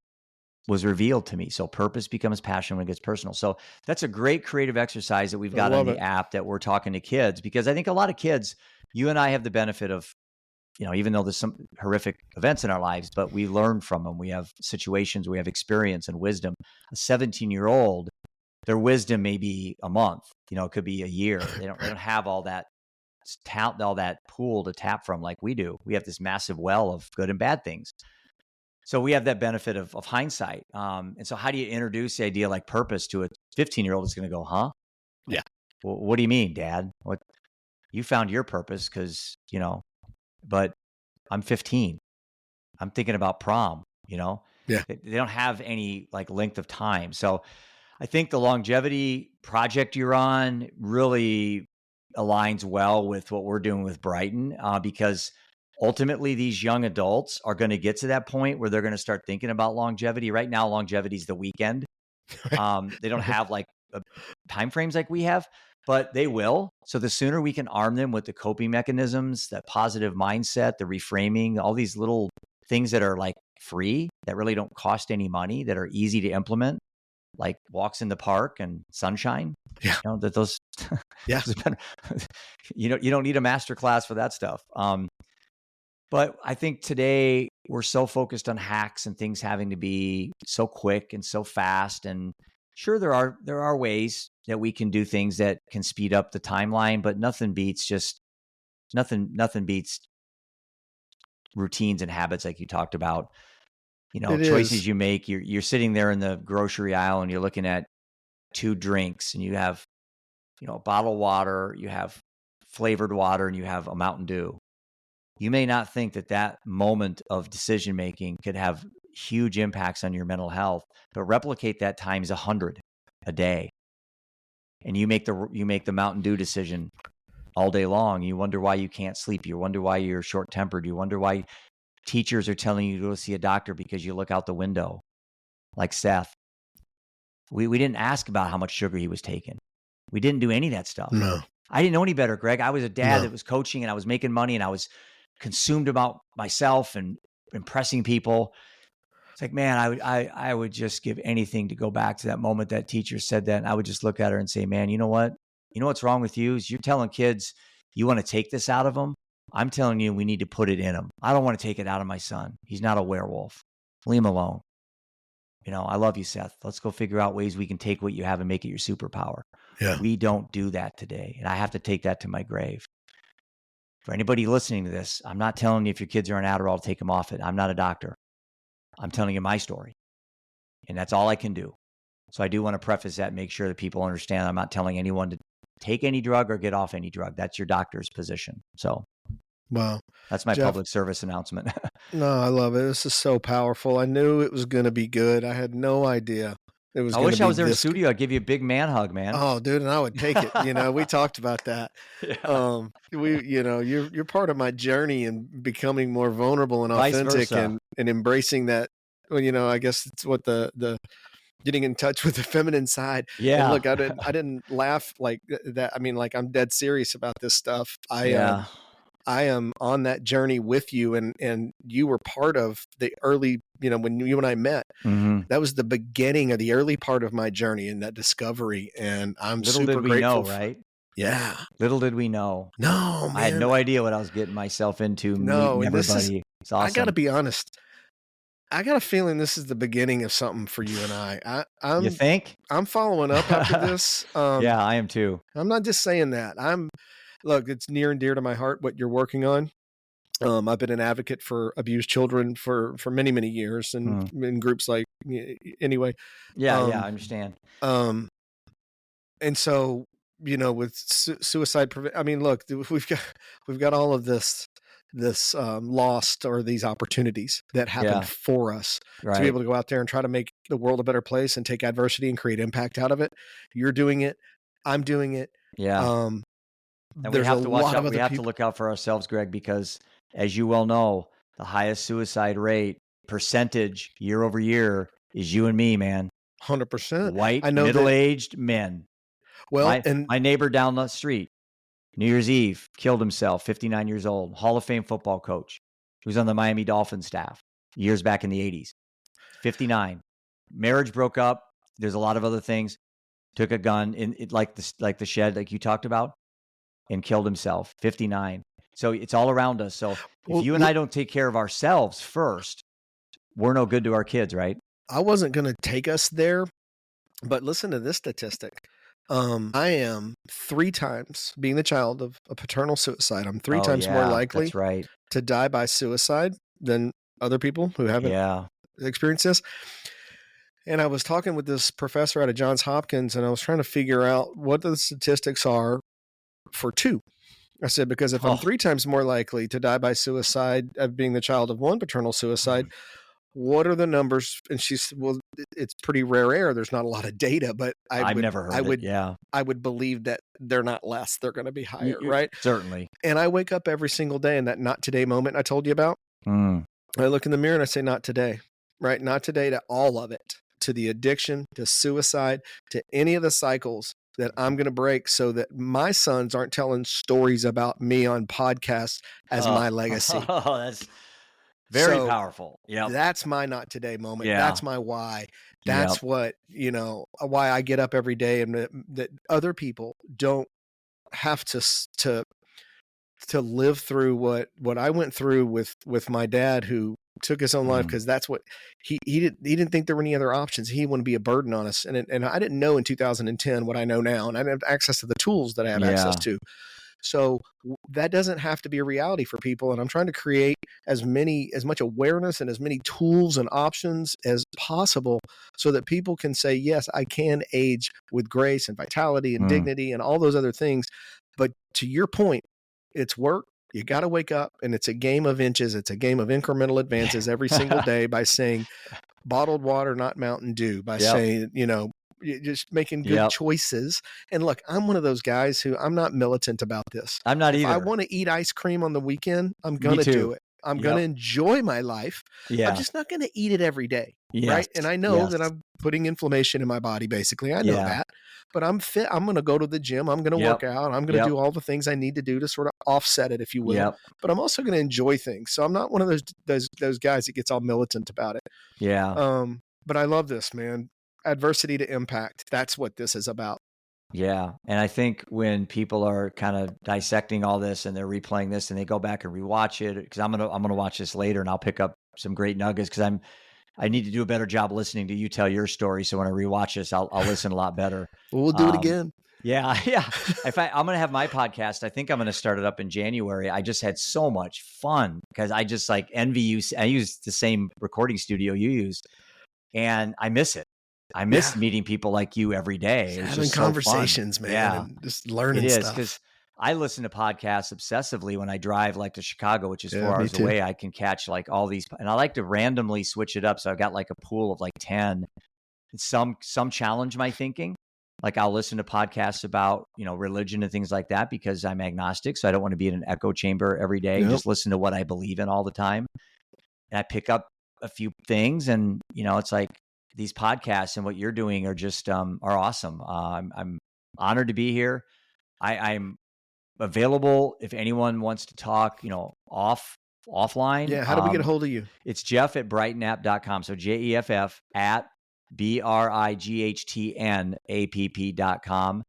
was revealed to me. So purpose becomes passion when it gets personal. So that's a great creative exercise that we've got on the app that we're talking to kids, because I think a lot of kids, you and I have the benefit of, even though there's some horrific events in our lives, but we learn from them. We have situations, we have experience and wisdom. A 17-year-old, their wisdom may be a month, it could be a year. They don't have all that talent, all that pool to tap from like we do. We have this massive well of good and bad things. So we have that benefit of hindsight. And so how do you introduce the idea like purpose to a 15-year-old that's going to go, huh? Yeah. Well, what do you mean, Dad? What you found your purpose because, but I'm 15. I'm thinking about prom, Yeah. They don't have any like length of time. So I think the longevity project you're on really aligns well with what we're doing with Brightn, because ultimately these young adults are going to get to that point where they're going to start thinking about longevity. Right now, longevity is the weekend. They don't have like time frames like we have, but they will. So the sooner we can arm them with the coping mechanisms, that positive mindset, the reframing, all these little things that are like free, that really don't cost any money, that are easy to implement, like walks in the park and sunshine. Yeah. You know, that those, Yeah. you don't need a master class for that stuff. But I think today we're so focused on hacks and things having to be so quick and so fast. And sure, there are ways that we can do things that can speed up the timeline, but nothing beats routines and habits like you talked about. You know, choices you make. You're sitting there in the grocery aisle and you're looking at 2 drinks, and you have, you know, a bottle of water, you have flavored water, and you have a Mountain Dew. You may not think that moment of decision making could have huge impacts on your mental health, but replicate that times 100 a day, and you make the Mountain Dew decision all day long. You wonder why you can't sleep. You wonder why you're short tempered. You wonder why teachers are telling you to go see a doctor because you look out the window, like Seth. We didn't ask about how much sugar he was taking. We didn't do any of that stuff. No. I didn't know any better, Greg. I was a dad that was coaching, and I was making money, and I was consumed about myself and impressing people. It's like, man, I would just give anything to go back to that moment that teacher said that. And I would just look at her and say, man, you know what? You know what's wrong with you is you're telling kids you want to take this out of them. I'm telling you, we need to put it in them. I don't want to take it out of my son. He's not a werewolf. Leave him alone. You know, I love you, Seth. Let's go figure out ways we can take what you have and make it your superpower. Yeah. We don't do that today. And I have to take that to my grave. For anybody listening to this, I'm not telling you if your kids are on Adderall, take them off it. I'm not a doctor. I'm telling you my story. And that's all I can do. So I do want to preface that and make sure that people understand I'm not telling anyone to take any drug or get off any drug. That's your doctor's position. So wow. That's my Jeff, public service announcement. No, I love it. This is so powerful. I knew it was going to be good. I had no idea it was. I wish I was there in the studio. I'd give you a big man hug, man. Oh, dude, and I would take it. You know, we talked about that. Yeah. You know, you're part of my journey in becoming more vulnerable and authentic and embracing that. Well, you know, I guess it's what the getting in touch with the feminine side. Yeah. And look, I didn't laugh like that. I mean, like, I'm dead serious about this stuff. I am on that journey with you, and you were part of the early, you know, when you and I met, that was the beginning of the early part of my journey and that discovery. And I'm super grateful. Know, right? Yeah. Little did we know. No, man. I had no idea what I was getting myself into. No, meeting everybody. It's awesome. I got to be honest. I got a feeling this is the beginning of something for you and I. You think? I'm following up after this. Yeah, I am too. I'm not just saying that. Look, it's near and dear to my heart what you're working on. I've been an advocate for abused children for many, many years, and in groups like anyway. Yeah, I understand. And so, you know, with suicide I mean, look, we've got all of this lost or these opportunities that happened for us to be able to go out there and try to make the world a better place and take adversity and create impact out of it. You're doing it. I'm doing it. Yeah. And we have to watch out. We have to look out for ourselves, Greg, because as you well know, the highest suicide rate percentage year over year is you and me, man. 100%. White, middle-aged men. Well, my neighbor down the street, New Year's Eve, killed himself, 59 years old, Hall of Fame football coach. He was on the Miami Dolphins staff years back in the 80s. 59. Marriage broke up. There's a lot of other things. Took a gun in like the shed, like you talked about, and killed himself. 59. So it's all around us. So if you and I don't take care of ourselves first, we're no good to our kids, right? I wasn't going to take us there, but listen to this statistic. I am 3 times, being the child of a paternal suicide, I'm 3 times more likely to die by suicide than other people who haven't experienced this. And I was talking with this professor out of Johns Hopkins, and I was trying to figure out what the statistics are for 2. I said, because if I'm 3 times more likely to die by suicide of being the child of 1 paternal suicide, what are the numbers? And she said, well, it's pretty rare air. There's not a lot of data, but I've never heard it. I would believe that they're not less. They're going to be higher, right? Certainly. And I wake up every single day in that not today moment I told you about. I look in the mirror and I say, not today, right? Not today to all of it, to the addiction, to suicide, to any of the cycles that I'm going to break so that my sons aren't telling stories about me on podcasts as my legacy. Very So powerful. Yep. that's my not today moment. Yeah. That's my why. Yep. That's what, why I get up every day, and that other people don't have to live through what I went through with my dad, who took his own life, because that's what he didn't think there were any other options. He wanted to be a burden on us, and I didn't know in 2010 what I know now, and I didn't have access to the tools that I have access Yeah. to. So that doesn't have to be a reality for people, and I'm trying to create as much awareness and as many tools and options as possible, so that people can say, yes, I can age with grace and vitality and dignity and all those other things. But to your point, it's work. You got to wake up, and it's a game of inches. It's a game of incremental advances every single day, by saying bottled water, not Mountain Dew, by Yep. saying, just making good Yep. choices. And look, I'm one of those guys who, I'm not militant about this. I'm not If I either. want to eat ice cream on the weekend, I'm Me going to do too. it. I'm Yep. going to enjoy my life. I'm Yeah. just not going to eat it every day. Yes. Right. And I know Yes. that I'm putting inflammation in my body, basically. I know Yeah. that. But I'm fit. I'm going to go to the gym. I'm going to Yep. work out. I'm going to Yep. do all the things I need to do to sort of offset it, if you will. Yep. But I'm also going to enjoy things. So I'm not one of those guys that gets all militant about it. Yeah. But I love this, man. Adversity to impact. That's what this is about. Yeah. And I think when people are kind of dissecting all this and they're replaying this and they go back and rewatch it, because I'm gonna watch this later and I'll pick up some great nuggets, because I need to do a better job listening to you tell your story. So when I rewatch this, I'll listen a lot better. We'll do it again. Yeah. Yeah. I'm going to have my podcast. I think I'm going to start it up in January. I just had so much fun, because I just like envy you. I use the same recording studio you use, and I miss it. I miss meeting people like you every day. It's having just conversations, so fun. man, Yeah. and just learning It is, stuff. because I listen to podcasts obsessively when I drive, like to Chicago, which is 4 me hours too. away. I can catch like all these, and I like to randomly switch it up. So I've got like a pool of like 10. Some challenge my thinking. Like I'll listen to podcasts about, religion and things like that, because I'm agnostic. So I don't want to be in an echo chamber every day. Yep. Just listen to what I believe in all the time. And I pick up a few things, and, it's like these podcasts and what you're doing are just, are awesome. I'm honored to be here. I'm available if anyone wants to talk, offline. Yeah. How do we get a hold of you? It's Jeff at brightnapp.com. So JEFF at BRIGHTNAPP.com.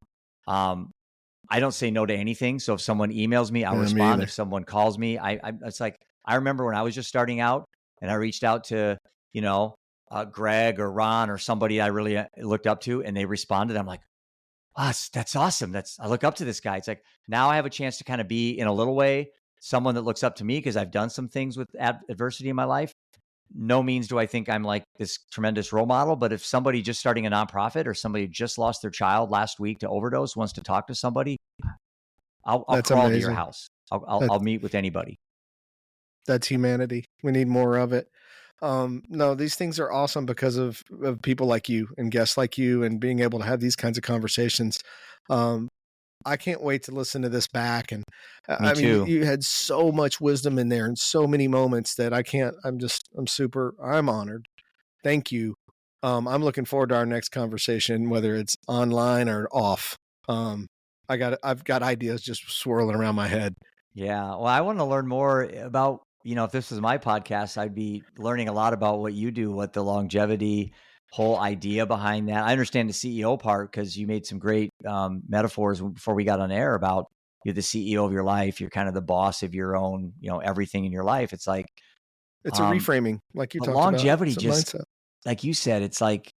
I don't say no to anything. So if someone emails me, I'll respond. If someone calls me, it's like, I remember when I was just starting out and I reached out to, Greg or Ron or somebody I really looked up to, and they responded. I'm like, wow, that's awesome. I look up to this guy. It's like, now I have a chance to kind of be, in a little way, someone that looks up to me, because I've done some things with adversity in my life. No means do I think I'm like this tremendous role model, but if somebody just starting a nonprofit or somebody just lost their child last week to overdose wants to talk to somebody, I'll crawl to your house. I'll meet with anybody. That's humanity. We need more of it. No, these things are awesome because of people like you and guests like you, and being able to have these kinds of conversations. I can't wait to listen to this back. And Me too. you had so much wisdom in there and so many moments that I'm honored. Thank you. I'm looking forward to our next conversation, whether it's online or off. I've got ideas just swirling around my head. Yeah. Well, I want to learn more about, if this was my podcast, I'd be learning a lot about what you do, what the longevity whole idea behind that. I understand the CEO part, because you made some great metaphors before we got on air about you're the CEO of your life. You're kind of the boss of your own, everything in your life. It's like, it's a reframing, like you talked longevity, about. Just mindset. Like you said, it's like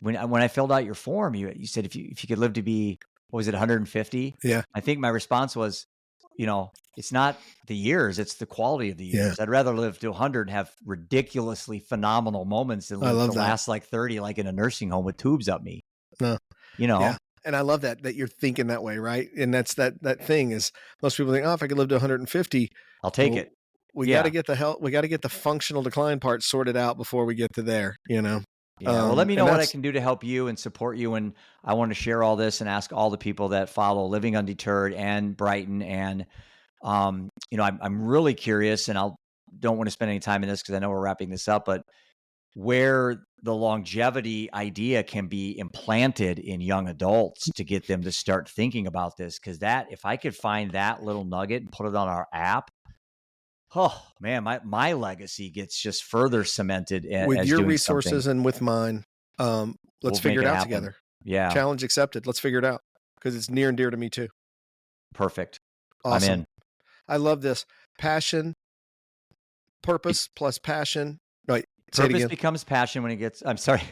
when I filled out your form, you said, if you could live to be, what was it, 150? Yeah. I think my response was, it's not the years, it's the quality of the years. Yeah. I'd rather live to 100 and have ridiculously phenomenal moments than live to last like 30, like in a nursing home with tubes up me. No. Yeah. And I love that you're thinking that way, right? And that's that thing is, most people think, if I could live to 150, I'll take it. We got to get the functional decline part sorted out before we get to there, Yeah. Well, let me know what I can do to help you and support you. And I want to share all this and ask all the people that follow Living Undeterred and Brightn. And, I'm really curious, and don't want to spend any time in this because I know we're wrapping this up, but where the longevity idea can be implanted in young adults to get them to start thinking about this. Because if I could find that little nugget and put it on our app, Oh man, my legacy gets just further cemented With as your doing something. resources and with mine, let's We'll figure make it it out happen. together. Yeah, Challenge accepted. Let's figure it out because it's near and dear to me too. perfect. Awesome. I'm in. I love this. Passion, purpose plus passion. Right. Say it Purpose again. becomes passion when it gets. I'm sorry.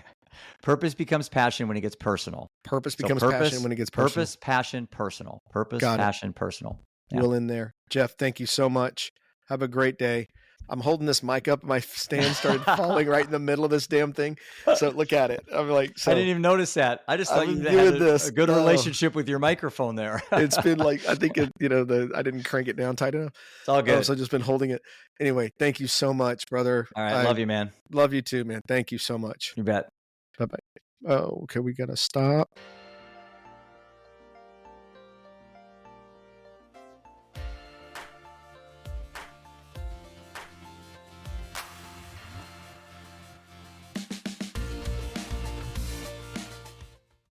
Purpose becomes passion when it gets personal. Purpose So becomes passion when it gets personal. Purpose, passion, personal. Purpose, Got it. passion, personal. Yeah. We'll in there. Jeff, thank you so much. Have a great day. I'm holding this mic up. My stand started falling right in the middle of this damn thing. So look at it. I'm like, so I didn't even notice that. I just thought I'm you doing had this. a good No. relationship with your microphone there. It's been like, I think it, I didn't crank it down tight enough. It's all good. So I've just been holding it. Anyway, thank you so much, brother. All right. Love you, man. Love you too, man. Thank you so much. You bet. Bye-bye. Oh, okay. We got to stop.